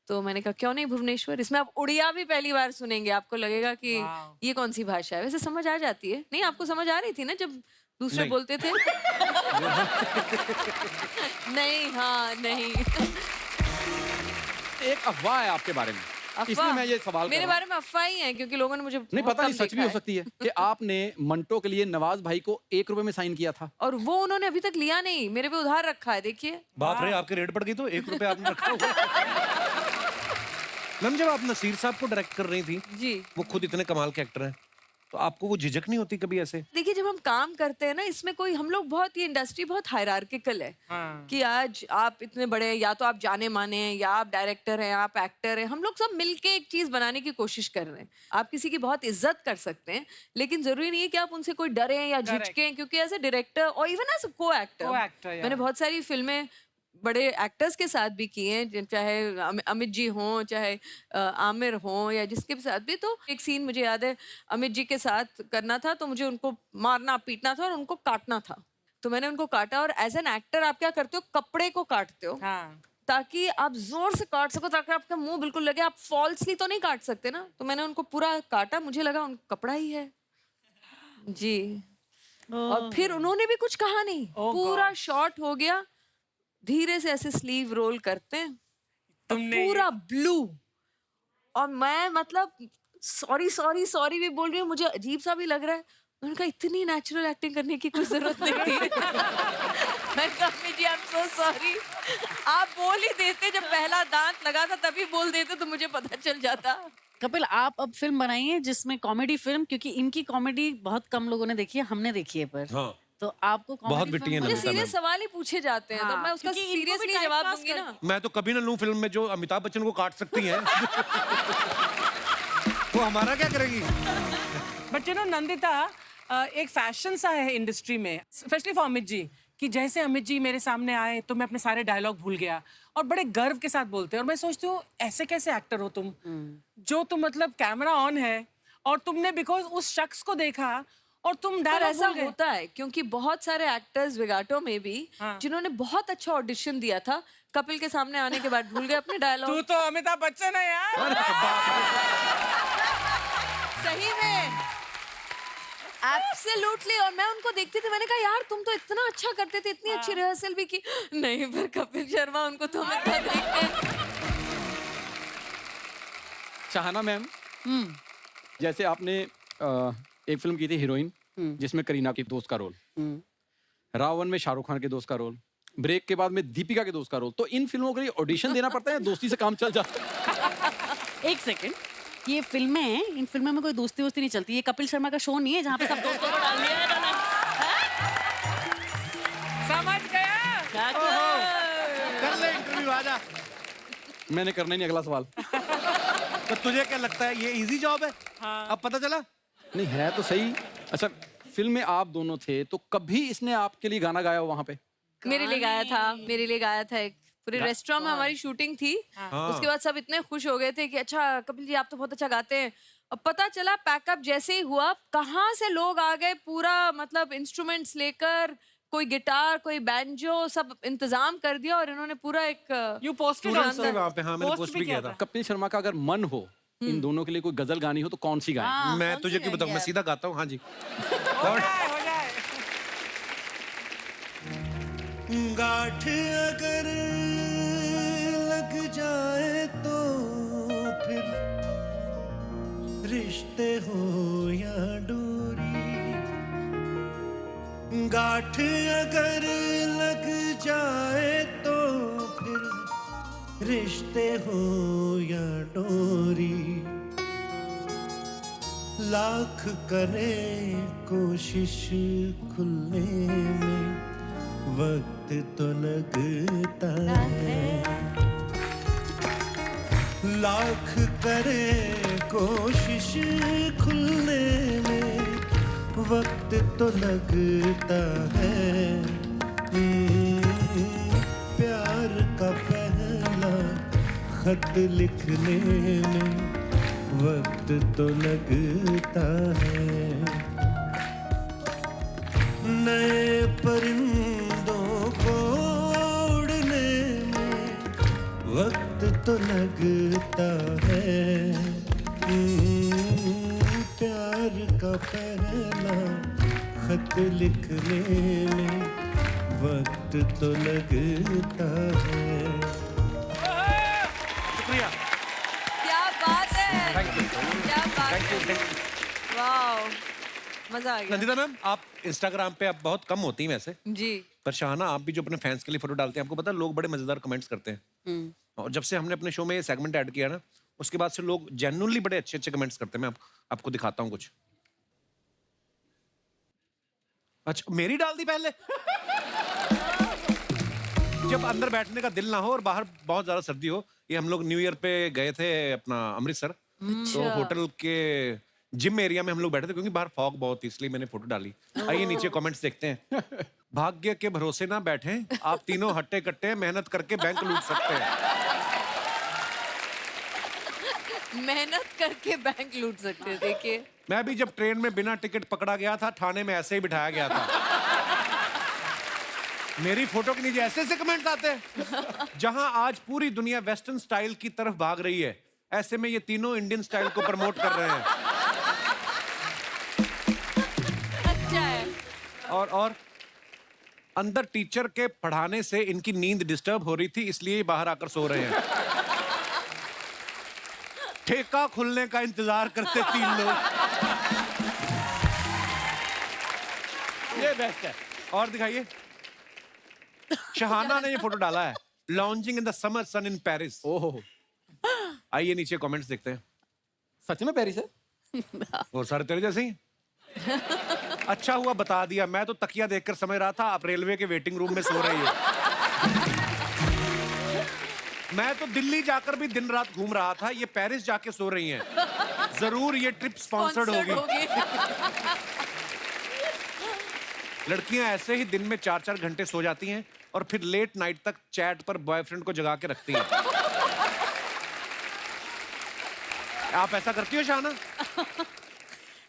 तो मैंने कहा क्यों नहीं भुवनेश्वर। इसमें आप उड़िया भी पहली बार सुनेंगे, आपको लगेगा कि ये कौन सी भाषा है, वैसे समझ आ जाती है। नहीं आपको समझ आ रही थी ना जब दूसरे नहीं। बोलते थे? नहीं हाँ नहीं। एक अफवाह है आपके बारे में, इसलिए मैं ये सवाल मेरे बारे में अफवाह ही है क्योंकि लोगों ने मुझे नहीं बहुत पता नहीं, कम सच भी देखा हो है। सकती है कि आपने मंटो के लिए नवाज भाई को 1 रुपए में साइन किया था। और वो उन्होंने अभी तक लिया नहीं, मेरे पे उधार रखा है, देखिए। बाप रे, आपके रेट बढ़ गई तो 1 रुपए आपने रखा होगा। मैम जब आप नसीर साहब को डायरेक्ट कर रही थी, जी, वो खुद इतने कमाल के एक्टर हैं, तो आपको वो झिझक नहीं होती कभी ऐसे? देखिए जब हम काम करते हैं ना इसमें कोई, हम लोग बहुत, ये इंडस्ट्री बहुत हायरार्किकल है कि आज आप इतने बड़े, या तो आप जाने माने हैं, या आप डायरेक्टर हैं, आप एक्टर हैं, हम लोग सब मिलके एक चीज बनाने की कोशिश कर रहे हैं। आप किसी की बहुत इज्जत कर सकते हैं लेकिन जरूरी नहीं है कि आप उनसे कोई डरे या झिझके, क्योंकि एज ए डायरेक्टर और इवन एज को एक्टर मैंने बहुत सारी फिल्में बड़े एक्टर्स के साथ भी किए हैं, चाहे अमित जी हों, चाहे आमिर हों, या जिसके साथ भी। तो एक सीन मुझे याद है, अमित जी के साथ करना था, तो मुझे उनको मारना पीटना था और उनको काटना था, तो मैंने उनको काटा। और एज एन एक्टर आप क्या करते हो, कपड़े को काटते हो ताकि आप जोर से काट सको, ताकि आपका मुंह बिल्कुल लगे। आप फॉल्सली तो नहीं काट सकते ना, तो मैंने उनको पूरा काटा, मुझे लगा उनका कपड़ा ही है जी। और फिर उन्होंने भी कुछ कहा नहीं, पूरा शॉट हो गया, धीरे से ऐसे स्लीव रोल करते हैं, पूरा ब्लू, और मैं मतलब सॉरी भी बोल रही हूँ, मुझे अजीब सा भी लग रहा है। मैंने कहा इतनी नेचुरल एक्टिंग करने की कोई जरूरत नहीं थी। मैं कहा जी आई एम सो सॉरी, आप बोल ही देते, जब पहला दांत लगा था तभी बोल देते तो मुझे पता चल जाता। कपिल आप अब फिल्म बनाइए जिसमें कॉमेडी फिल्म, क्योंकि इनकी कॉमेडी बहुत कम लोगों ने देखी है, हमने देखी है, पर हाँ। तो आपको बहुत बिट्टी है मुझे नंदिता सीरियस मैम। सवाल ही पूछे जाते हैं, तो मैं उसका क्योंकि इनको भी सीरियसली type जवाब pass दूंगी ना। मैं तो कभी ना लूं फिल्म में जो अमिताभ बच्चन को काट सकती हैं। वो हमारा क्या करेगी? बट यू नो नंदिता, एक फैशन सा है इंडस्ट्री में, स्पेशली फॉर अमित जी, कि जैसे अमित जी मेरे सामने आए तो मैं अपने सारे डायलॉग भूल गया, और बड़े गर्व के साथ बोलते हैं। और मैं सोचती हूँ ऐसे कैसे एक्टर हो तुम, जो तुम मतलब कैमरा ऑन है और तुमने बिकॉज उस शख्स को देखा और तुम पर डायलॉग ऐसा भूल गए। होता है क्योंकि बहुत सारे एक्टर्स विगाटो में भी जिन्होंने बहुत अच्छा ऑडिशन दिया था, कपिल के सामने आने के बाद भूल गए अपने डायलॉग। तू तो अमिताभ बच्चन है यार। सही में, एब्सोल्युटली। और मैं उनको देखती थी, मैंने कहा यार तुम तो इतना अच्छा करते थे, इतनी अच्छी रिहर्सल भी की। नहीं पर कपिल शर्मा, उनको तो हम इतना देखते हैं। शाहाना मैम, जैसे आपने एक फिल्म की थी हीरोइन, जिसमें करीना की दोस्त का रोल, रावण में शाहरुख खान के दोस्त का रोल, ब्रेक के बाद में दीपिका के दोस्त का रोल। तो इन फिल्मों के लिए ऑडिशन देना पड़ता है या दोस्ती से काम चल जाता है? एक सेकंड, ये फिल्में हैं, इन फिल्मों में कोई दोस्ती वोस्ती नहीं चलती। ये कपिल शर्मा का शो नहीं है जहाँ पे सब दोस्तों को डाल दिया है इन्होंने। समझ गया। कर ले इंटरव्यू, आजा। मैंने करना ही नहीं अगला सवाल। तो तुझे क्या लगता है ये इजी जॉब है? अब पता चला? नहीं है तो सही। अच्छा, फिल्म में आप दोनों थे तो कभी इसने आपके लिए गाना गाया हो वहाँ पे? मेरे लिए गाया था एक पूरे रेस्टोरेंट में हमारी शूटिंग थी। उसके बाद सब इतने खुश हो गए थे कि अच्छा कपिल जी आप तो बहुत अच्छा गाते हैं। अब पता चला पैकअप जैसे ही हुआ, कहाँ से लोग आ गए, पूरा मतलब इंस्ट्रूमेंट्स लेकर, कोई गिटार, कोई बैंजो, सब इंतजाम कर दिया। और इन्होंने पूरा एक यू पोस्टेड वहाँ पे, हाँ मैंने पोस्ट भी किया था। कपिल शर्मा का अगर मन हो इन दोनों के लिए कोई गजल गानी हो तो कौन सी गाएं? मैं तुझे क्यों बताऊं, मैं सीधा गाता हूँ। हाँ जी। गांठ अगर लग जाए तो फिर रिश्ते हो या दूरी, गांठ अगर लग जाए तो फिर रिश्ते हो या डोरी, लाख करे कोशिश खुलने में वक्त तो लगता है, लाख करे कोशिश खुलने में वक्त तो लगता है। प्यार का पहला खत लिखने में वक्त तो लगता है, नए परिंदों को उड़ने में वक्त तो लगता है। प्यार का पहला खत लिखने में वक्त तो लगता है। शुक्रिया। क्या बात है, क्या बात है, वाह, मजा आ गया। नंदिता मैम, आप इंस्टाग्राम पे आप बहुत कम होती हैं वैसे जी, पर शाहाना आप भी जो अपने फैंस के लिए फोटो डालते हैं, आपको पता है लोग बड़े मजेदार कमेंट्स करते हैं। और जब से हमने अपने शो में ये सेगमेंट ऐड किया ना, उसके बाद से लोग जेन्युइनली बड़े अच्छे अच्छे कमेंट्स करते हैं। मैं आपको दिखाता हूँ कुछ। अच्छा, मेरी डाल दी पहले। जब अंदर बैठने का दिल ना हो और बाहर बहुत ज्यादा सर्दी हो, ये हम लोग न्यू ईयर पे गए थे अपना अमृतसर, तो होटल के जिम एरिया में हम लोग बैठे थे क्योंकि बाहर फॉग बहुत थी, इसलिए मैंने फोटो डाली। आइए नीचे कमेंट्स देखते हैं। भाग्य के भरोसे ना बैठे, आप तीनों हट्टे कट्टे मेहनत करके बैंक लूट सकते हैं। मेहनत करके बैंक लूट सकते हैं। देखिए, मैं भी जब ट्रेन में बिना टिकट पकड़ा गया था, थाने में ऐसे ही बिठाया गया था। मेरी फोटो के नीचे ऐसे ऐसे कमेंट्स आते हैं। जहां आज पूरी दुनिया वेस्टर्न स्टाइल की तरफ भाग रही है, ऐसे में ये तीनों इंडियन स्टाइल को प्रमोट कर रहे हैं। अच्छा है। और अंदर टीचर के पढ़ाने से इनकी नींद डिस्टर्ब हो रही थी, इसलिए बाहर आकर सो रहे हैं। ठेका खुलने का इंतजार करते 3 लोग। ये बेस्ट है। और दिखाइए, शहाना ने ये फोटो डाला है, lounging in the summer sun in Paris. ओहो, आइए नीचे कमेंट्स देखते हैं। सच में पेरिस है? और सारे तेरे जैसे ही। अच्छा हुआ बता दिया, मैं तो तकिया देखकर समझ रहा था आप रेलवे के वेटिंग रूम में सो रही हो। मैं तो दिल्ली जाकर भी दिन रात घूम रहा था, ये पेरिस जाके सो रही हैं। जरूर ये ट्रिप स्पॉन्सर्ड होगी। लड़कियां ऐसे ही दिन में 4-4 घंटे सो जाती हैं और फिर लेट नाइट तक चैट पर बॉयफ्रेंड को जगा के रखती हैं। आप ऐसा करती हो शाना?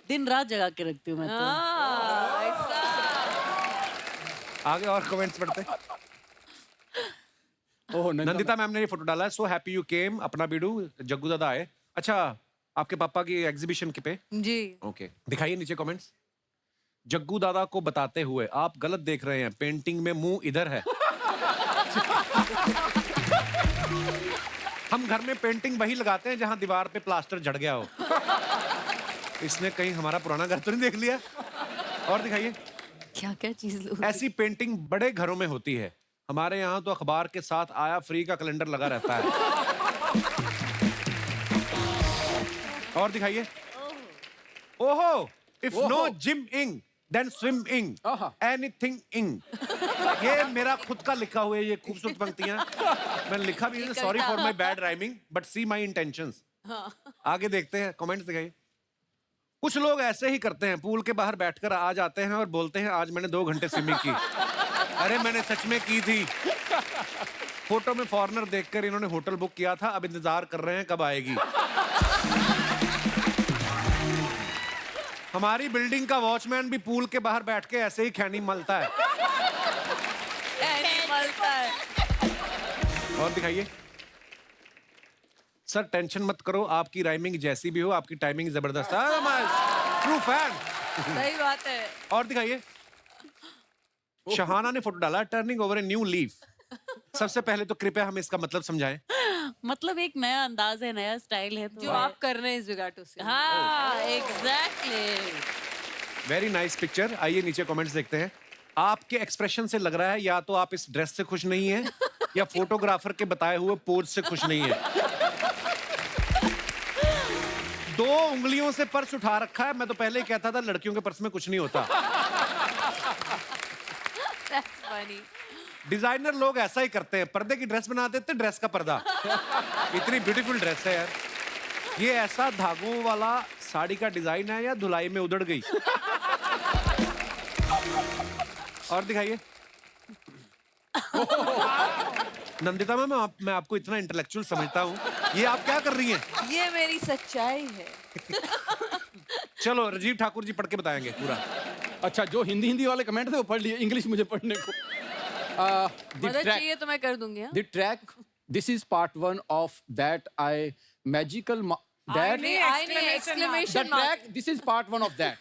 दिन रात जगा के रखती हूँ मैं तो। आगे और कमेंट्स पढ़ते हैं। ओह, नंदिता मैम ने ये फोटो डाला है, सो हैप्पी यू केम, अपना बीडू जग्गू दादा आए। अच्छा, आपके पापा की एग्जीबिशन के पे? जी। ओके, दिखाइए नीचे कमेंट्स। जग्गू दादा को बताते हुए, आप गलत देख रहे हैं, पेंटिंग में मुंह इधर है। हम घर में पेंटिंग वही लगाते हैं जहां दीवार पे प्लास्टर झड़ गया हो। इसने कहीं हमारा पुराना घर तो नहीं देख लिया? और दिखाइए, क्या क्या चीज लोग। ऐसी पेंटिंग बड़े घरों में होती है, हमारे यहाँ तो अखबार के साथ आया फ्री का कैलेंडर लगा रहता है। और दिखाइए, ओहो, इफ नो जिम इंग देन स्विम इंग, एनीथिंग इंग। ये मेरा खुद का लिखा हुआ है, ये खूबसूरत पंक्तियां मैंने लिखा भी है। Sorry for my bad rhyming but see my intentions. आगे देखते हैं, कमेंट्स दिखाइए। कुछ लोग ऐसे ही करते हैं, पूल के बाहर बैठकर आ जाते हैं और बोलते हैं आज मैंने 2 घंटे स्विमिंग की। अरे मैंने सच में की थी। फोटो में फॉरेनर देखकर इन्होंने होटल बुक किया था, अब इंतजार कर रहे हैं कब आएगी। हमारी बिल्डिंग का वॉचमैन भी पूल के बाहर बैठ के ऐसे ही खैनी मलता है। मलता है। और दिखाइए। सर टेंशन मत करो, आपकी राइमिंग जैसी भी हो, आपकी टाइमिंग जबरदस्त है। True fan. सही बात है। और दिखाइए, शहाना ने फोटो डाला, turning over a new leaf. सबसे पहले तो कृपया हमें इसका मतलब समझाएं। मतलब एक नया अंदाज है, नया स्टाइल है, तो जो आप कर रहे हैं इस जुगाटो से। हाँ, एग्जैक्टली। Very nice picture. आइए नीचे कमेंट्स देखते हैं। आपके एक्सप्रेशन से लग रहा है या तो आप इस ड्रेस से खुश नहीं है या फोटोग्राफर के बताए हुए पोज से खुश नहीं है। 2 उंगलियों से पर्स उठा रखा है। मैं तो पहले ही कहता था लड़कियों के पर्स में कुछ नहीं होता। That's funny. डिजाइनर लोग ऐसा ही करते हैं, पर्दे की ड्रेस बना देते, ड्रेस का पर्दा। इतनी ब्यूटीफुल ड्रेस है यार। ये ऐसा धागों वाला साड़ी का डिजाइन है या धुलाई में उधड़ गई? और दिखाइए। नंदिता मैम, मैं आपको इतना इंटेलेक्चुअल समझता हूँ, ये आप क्या कर रही हैं? ये मेरी सच्चाई है। चलो राजीव ठाकुर जी पढ़ के बताएंगे पूरा। अच्छा, जो हिंदी वाले कमेंट थे वो पढ़ लिए, इंग्लिश मुझे पढ़ने को। मदद चाहिए तो मैं कर दूंगी। हाँ? The track, this is part 1 of that magical exclamation The mark. track, this is part 1 of that.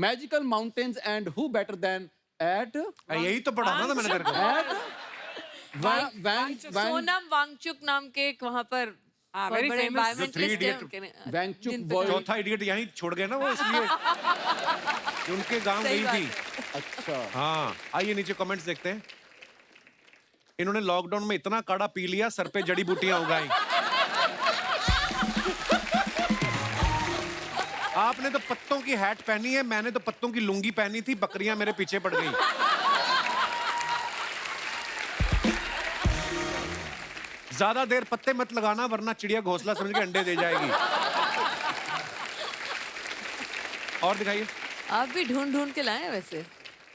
Magical mountains and who better than at यही तो पढ़ाना था मैंने तेरे को। सोनम वांगचुक नाम के एक वहाँ पर very बड़े famous. environmentalist हैं उनके Wangchuk जिन पे boy. चौथा इडियट यहीं छोड़ गए ना वो, इसलिए उनके गांव सही गई बात थी। अच्छा, हाँ, आइए नीचे कमेंट्स देखते हैं। इन्होंने लॉकडाउन में इतना काढ़ा पी लिया, सर पे जड़ी बूटियां उगाई। आपने तो पत्तों की हैट पहनी है, मैंने तो पत्तों की लुंगी पहनी थी, बकरियां मेरे पीछे पड़ गई। ज्यादा देर पत्ते मत लगाना वरना चिड़िया घोंसला समझ के अंडे दे जाएगी। और दिखाइए। आप भी ढूंढ ढूंढ के लाए वैसे।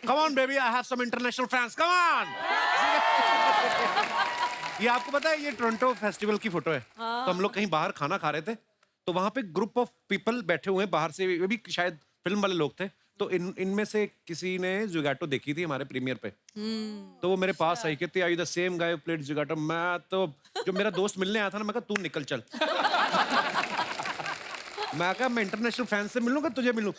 Come on baby, I have some international fans. Come on. ये आपको पता है ये टोरंटो फेस्टिवल की फोटो है। तो हम लोग कहीं बाहर खाना खा रहे थे, तो वहां पे ग्रुप ऑफ पीपल बैठे हुए हैं बाहर से, ये भी शायद फिल्म वाले लोग थे। तो इनमें से किसी ने जुगाटो देखी थी हमारे प्रीमियर पे। तो वो मेरे पास आई, कहती आई द सेम गाय प्लेड जुगाटो। मैं तो, जो मेरा दोस्त मिलने आया था ना, मैं कहा तू निकल चल। मैं कहा मैं इंटरनेशनल फैन से मिलूंगा, तुझे मिलूं।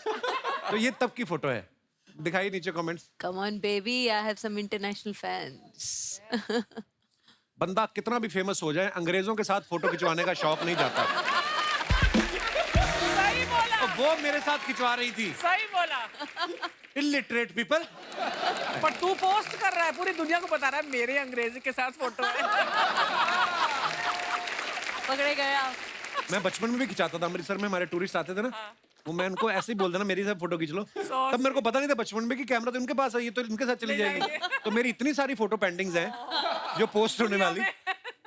तो ये तब की फोटो है। दिखाइए नीचे comments. Come on baby, I have some international fans. बंदा कितना भी फेमस हो जाए, अंग्रेजों के साथ फोटो खिंचवाने का शौक नहीं जाता। सही बोला। तो वो मेरे साथ खिंचवा रही थी। सही बोला। Illiterate people. पर तू पोस्ट कर रहा है, पूरी दुनिया को बता रहा है मेरे अंग्रेजी के साथ फोटो है। पकड़े गए आप। मैं बचपन में भी खिंचाता था, अमृतसर में हमारे टूरिस्ट आते थे ना, वो मैं उनको ऐसे ही बोल देना मेरी साथ फोटो खींच लो। तब मेरे को पता नहीं था बचपन में कि कैमरा तो इनके पास है, ये तो इनके साथ चली जाएगी। तो मेरी इतनी सारी फोटो पेंडिंग्स हैं जो पोस्ट होने वाली।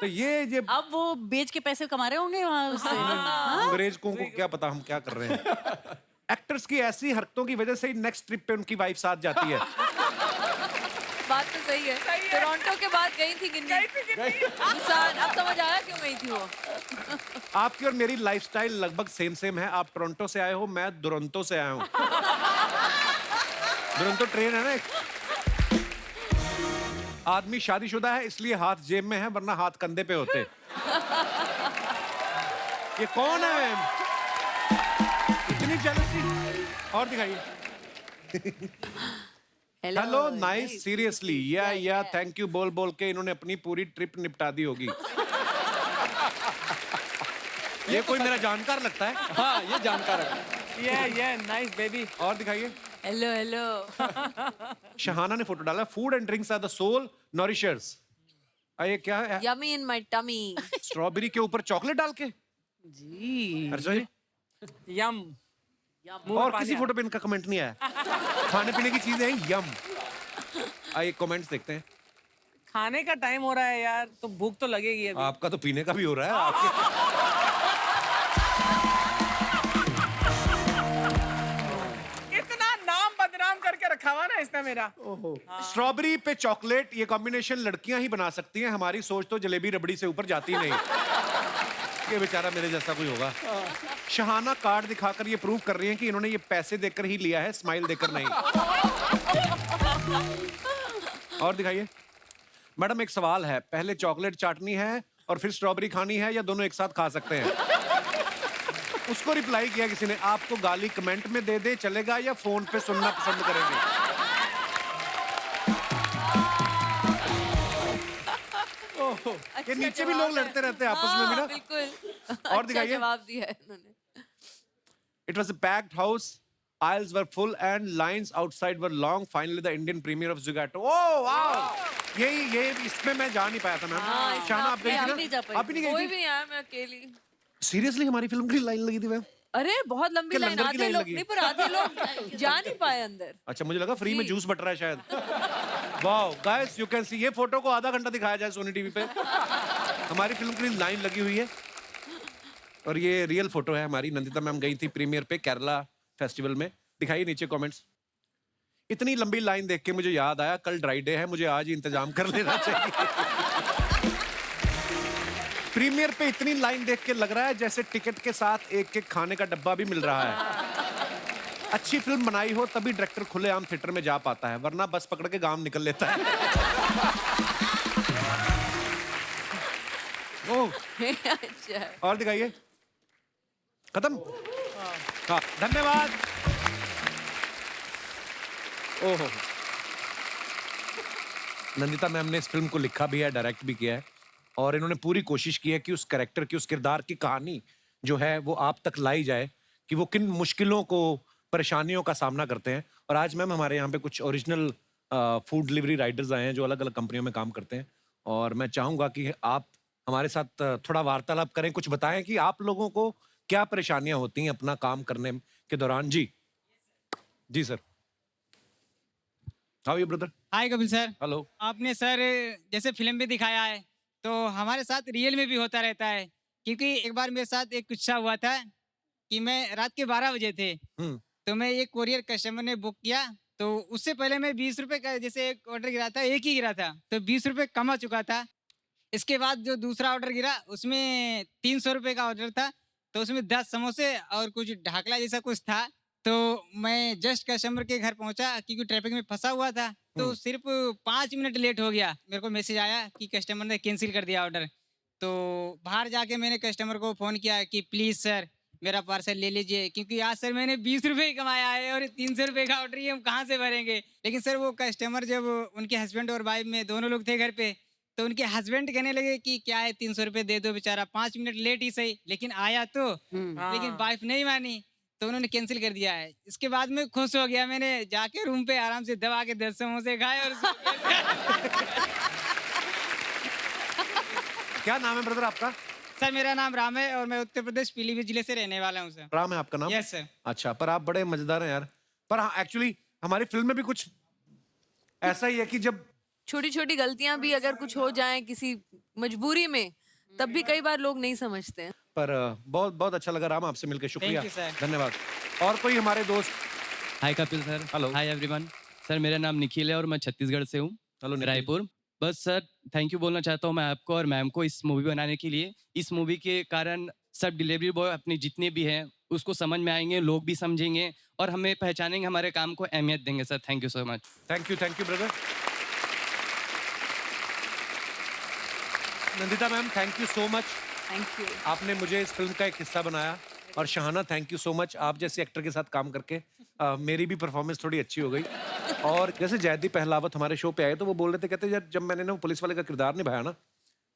तो ये अब वो बेच के पैसे कमा रहे होंगे वहाँ उससे। अंग्रेज को क्या पता हम क्या कर रहे हैं। एक्टर्स की ऐसी हरकतों की वजह से ही नेक्स्ट ट्रिप पे उनकी वाइफ साथ जाती है। बात तो सही है। टोरंटो के बाद गई थी गिन्नी। बुसान, अब समझ आया क्यों गई थी वो। आपकी और मेरी लाइफस्टाइल लगभग सेम है। आप टोरंटो से आए हो, मैं दुरंतो से आया हूँ। दुरंतो ट्रेन है ना एक। आदमी शादीशुदा है इसलिए हाथ जेब में है, वरना हाथ कंधे पे होते। ये कौन है? इतनी जेलसी। और दिखाइए। हेलो नाइस, सीरियसली या थैंक यू बोल बोल के इन्होंने अपनी पूरी ट्रिप निपटा दी होगी। ये कोई मेरा जानकार लगता है। हाँ, ये जानकार है। ये नाइस बेबी। और दिखाइए। हेलो। शहाना ने फोटो डाला, food and drinks are the soul nourishers. ये क्या है? Yummy in my tummy. Strawberry के ऊपर चॉकलेट डाल के जी। अर्जुन जी। यम। और किसी फोटो पे इनका कमेंट नहीं आया। खाने पीने की चीजें हैं, यम। आइए कमेंट्स देखते हैं। खाने का टाइम हो रहा है यार, तो भूख तो लगेगी अभी। आपका तो पीने का भी हो रहा है। आपके इतना नाम बदनाम करके रखा हुआ ना इसने मेरा। स्ट्रॉबेरी पे चॉकलेट, ये कॉम्बिनेशन लड़कियां ही बना सकती हैं। हमारी सोच तो जलेबी रबड़ी से ऊपर जाती नहीं। ये बेचारा मेरे जैसा कोई होगा। शहाना कार्ड दिखाकर ये प्रूव कर रही हैं कि इन्होंने ये पैसे देकर ही लिया है, स्माइल देकर नहीं। और दिखाइए। मैडम एक सवाल है, पहले चॉकलेट चाटनी है और फिर स्ट्रॉबेरी खानी है या दोनों एक साथ खा सकते हैं? उसको रिप्लाई किया किसी ने, आपको गाली कमेंट में दे दे चलेगा या फोन पे सुनना पसंद करेंगे? ये नीचे भी लोग लड़ते रहते हैं आपस में भी ना। बिल्कुल। और दिखाइए। जवाब दिया है उन्होंने। It was a packed house Aisles were full and lines outside were long. Finally, the Indian premiere of Zugato. Oh wow! ये इसमें मैं जा नहीं पाया था मैम। शाना आप गई थी ना? आप भी नहीं कोई गई भी थी? नहीं आया, मैं अकेली। Seriously हमारी फिल्म की लाइन लगी थी मैम? अरे बहुत लंबी क्या लाइन, लंगर की आधे लाइन लोग लगी? नहीं, पर आधे लोग जा नहीं पाए अंदर। अच्छा मुझे लगा फ्री में जूस बट रहा है शायद। Wow guys you can see, ये फोटो को आधा घंटा दिखाया जाए सोनी टीवी पे। हमारी फिल्म की लाइन लगी हुई है और ये रियल फोटो है हमारी। नंदिता मैम गई थी प्रीमियर पे केरला फेस्टिवल में। दिखाइए नीचे कमेंट्स। इतनी लंबी लाइन देख के मुझे याद आया कल ड्राई डे है, मुझे आज ही इंतजाम कर लेना चाहिए। प्रीमियर पे इतनी लाइन देख के लग रहा है जैसे टिकट के साथ एक एक खाने का डब्बा भी मिल रहा है। अच्छी फिल्म बनाई हो तभी डायरेक्टर खुलेआम थिएटर में जा पाता है, वरना बस पकड़ के गांव निकल लेता है। ओह अच्छा और दिखाइए। खत्म। हाँ धन्यवाद। ओहो नंदिता मैम ने इस फिल्म को लिखा भी है, डायरेक्ट भी किया है और इन्होंने पूरी कोशिश की है कि उस कैरेक्टर की, उस किरदार की कहानी जो है वो आप तक लाई जाए कि वो किन मुश्किलों को, परेशानियों का सामना करते हैं। और आज मैम हमारे यहाँ पे कुछ ओरिजिनल फूड डिलीवरी राइडर्स आए हैं जो अलग अलग कंपनियों में काम करते हैं और मैं चाहूँगा कि आप हमारे साथ थोड़ा वार्तालाप करें, कुछ बताएं कि आप लोगों को क्या परेशानियां होती हैं अपना काम करने के दौरान। जी sir. How are you brother? Hi Kapil sir. Hello. आपने सर जैसे फिल्म में दिखाया है तो हमारे साथ रियल में भी होता रहता है, क्योंकि एक बार मेरे साथ एक किस्सा हुआ था कि मैं रात के 12 बजे थे तो मैं एक कोरियर कस्टमर ने बुक किया, तो उससे पहले मैं 20 रुपए का जैसे एक ऑर्डर गिरा था, एक ही गिरा था तो 20 रुपए कमा चुका था। इसके बाद जो दूसरा ऑर्डर गिरा उसमें 300 रुपए का ऑर्डर था, तो उसमें 10 समोसे और कुछ ढाकला जैसा कुछ था। तो मैं जस्ट कस्टमर के घर पहुंचा क्योंकि ट्रैफिक में फंसा हुआ था, तो सिर्फ 5 मिनट लेट हो गया। मेरे को मैसेज आया कि कस्टमर ने कैंसिल कर दिया ऑर्डर। तो बाहर जाके मैंने कस्टमर को फ़ोन किया कि प्लीज़ सर मेरा पार्सल ले लीजिए, क्योंकि आज सर मैंने 20 रुपये ही कमाया है और 300 रुपये का ऑर्डर ही हम कहाँ से भरेंगे। लेकिन सर वो कस्टमर जब उनके हस्बैंड और वाइफ में दोनों लोग थे घर पे, तो उनके हस्बैंड कहने लगे कि क्या है 300 रुपये दे दो, बेचारा 5 मिनट लेट ही सही लेकिन आया तो। लेकिन वाइफ नहीं मानी तो उन्होंने कैंसिल कर दिया है। इसके बाद में खुश हो गया, मैंने जाके रूम पे आराम से दबा के 10 समोसे खाए और क्या नाम है ब्रदर आपका? सर मेरा नाम राम है और मैं उत्तर प्रदेश पीलीभीत जिले से रहने वाला हूँ सर। राम है आपका नाम? Yes sir. अच्छा, पर आप बड़े मजेदार हैं यार। पर हाँ एक्चुअली हमारी फिल्म में भी कुछ ऐसा ही है कि जब छोटी छोटी गलतियां भी अगर कुछ हो जाएं किसी मजबूरी में, तब भी कई बार लोग नहीं समझते हैं। पर बहुत बहुत अच्छा लगा राम आपसे मिलकर, शुक्रिया, Thank you, sir. धन्यवाद। और कोई हमारे दोस्त? Hi Kapil sir. Hello. Hi everyone. Sir मेरा नाम निखिल है और मैं छत्तीसगढ़ से हूँ, रायपुर। बस सर थैंक यू बोलना चाहता हूँ मैं आपको और मैम को इस मूवी बनाने के लिए। इस मूवी के कारण सब डिलीवरी बॉय अपने जितने भी हैं उसको समझ में आएंगे, लोग भी समझेंगे और हमें पहचानेंगे, हमारे काम को अहमियत देंगे। Sir thank you so much. Thank you brother. Nandita ma'am thank you so much. Thank you. आपने मुझे इस फिल्म का एक हिस्सा बनाया। और Shahana thank you so much, आप जैसे एक्टर के साथ काम करके मेरी भी परफॉर्मेंस थोड़ी अच्छी हो गई। और जैसे जयदीप पहलावत हमारे शो पे आए तो वो बोल रहे थे, कहते यार जब मैंने ना पुलिस वाले का किरदार निभाया ना,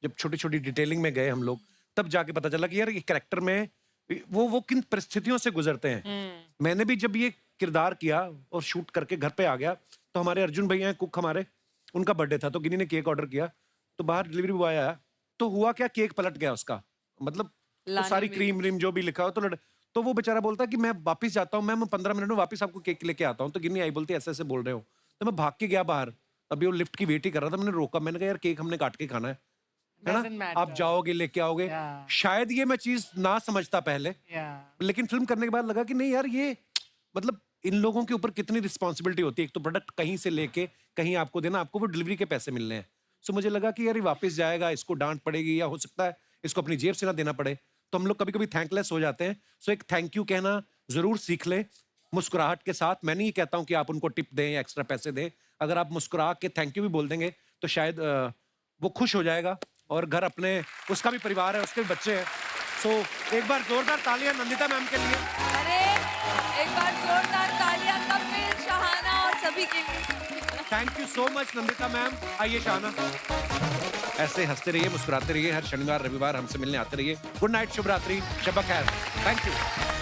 जब छोटी छोटी डिटेलिंग में गए हम लोग, तब जाके पता चला कि यार ये कैरेक्टर में वो किन परिस्थितियों से गुजरते हैं। मैंने भी जब ये किरदार किया और शूट करके घर पे आ गया तो हमारे अर्जुन भैया कुक हमारे, उनका बर्थडे था तो गिनी ने केक ऑर्डर किया, तो बाहर डिलीवरी बॉय आया तो हुआ क्या, केक पलट गया उसका, मतलब तो सारी क्रीम व्रीम जो भी लिखा हो तो वो बेचारा बोलता कि मैं वापस जाता हूँ, मैं 15 मिनट में वापस आपको केक लेके आता हूँ। तो गिन्नी आई बोलती ऐसे ऐसे बोल रहे हो, तो मैं भाग के गया बाहर। अभी वो लिफ्ट की वेट ही कर रहा था, मैंने रोका, मैंने कहा यार केक हमने काट के खाना है ना, आप जाओगे लेके आओगे। शायद ये मैं चीज ना समझता पहले, लेकिन फिल्म करने के बाद लगा कि नहीं यार ये मतलब इन लोगों के ऊपर कितनी रिस्पॉन्सिबिलिटी होती है। एक तो प्रोडक्ट कहीं से लेके कहीं आपको देना, आपको वो डिलीवरी के पैसे मिलने हैं। सो मुझे लगा कि यार ये वापस जाएगा, इसको डांट पड़ेगी या हो सकता है इसको अपनी जेब से ना देना पड़े, तो हम लोग कभी कभी थैंकलेस हो जाते हैं। सो एक थैंक यू कहना जरूर सीख लें मुस्कुराहट के साथ। मैं नहीं कहता हूं कि आप उनको टिप दें या एक्स्ट्रा पैसे दें, अगर आप मुस्कुरा के थैंक यू भी बोल देंगे तो शायद वो खुश हो जाएगा और घर अपने, उसका भी परिवार है, उसके भी बच्चे हैं। सो एक बार जोरदार तालियां नंदिता मैम के लिए। अरे एक बार जोरदार तालियां कपिल, शहाना और सभी के लिए। Thank you so much Nandita ma'am. आइए शहाना, ऐसे हंसते रहिए, मुस्कुराते रहिए, हर शनिवार रविवार हमसे मिलने आते रहिए। गुड नाइट, शुभ रात्रि, शब खैर। Thank you.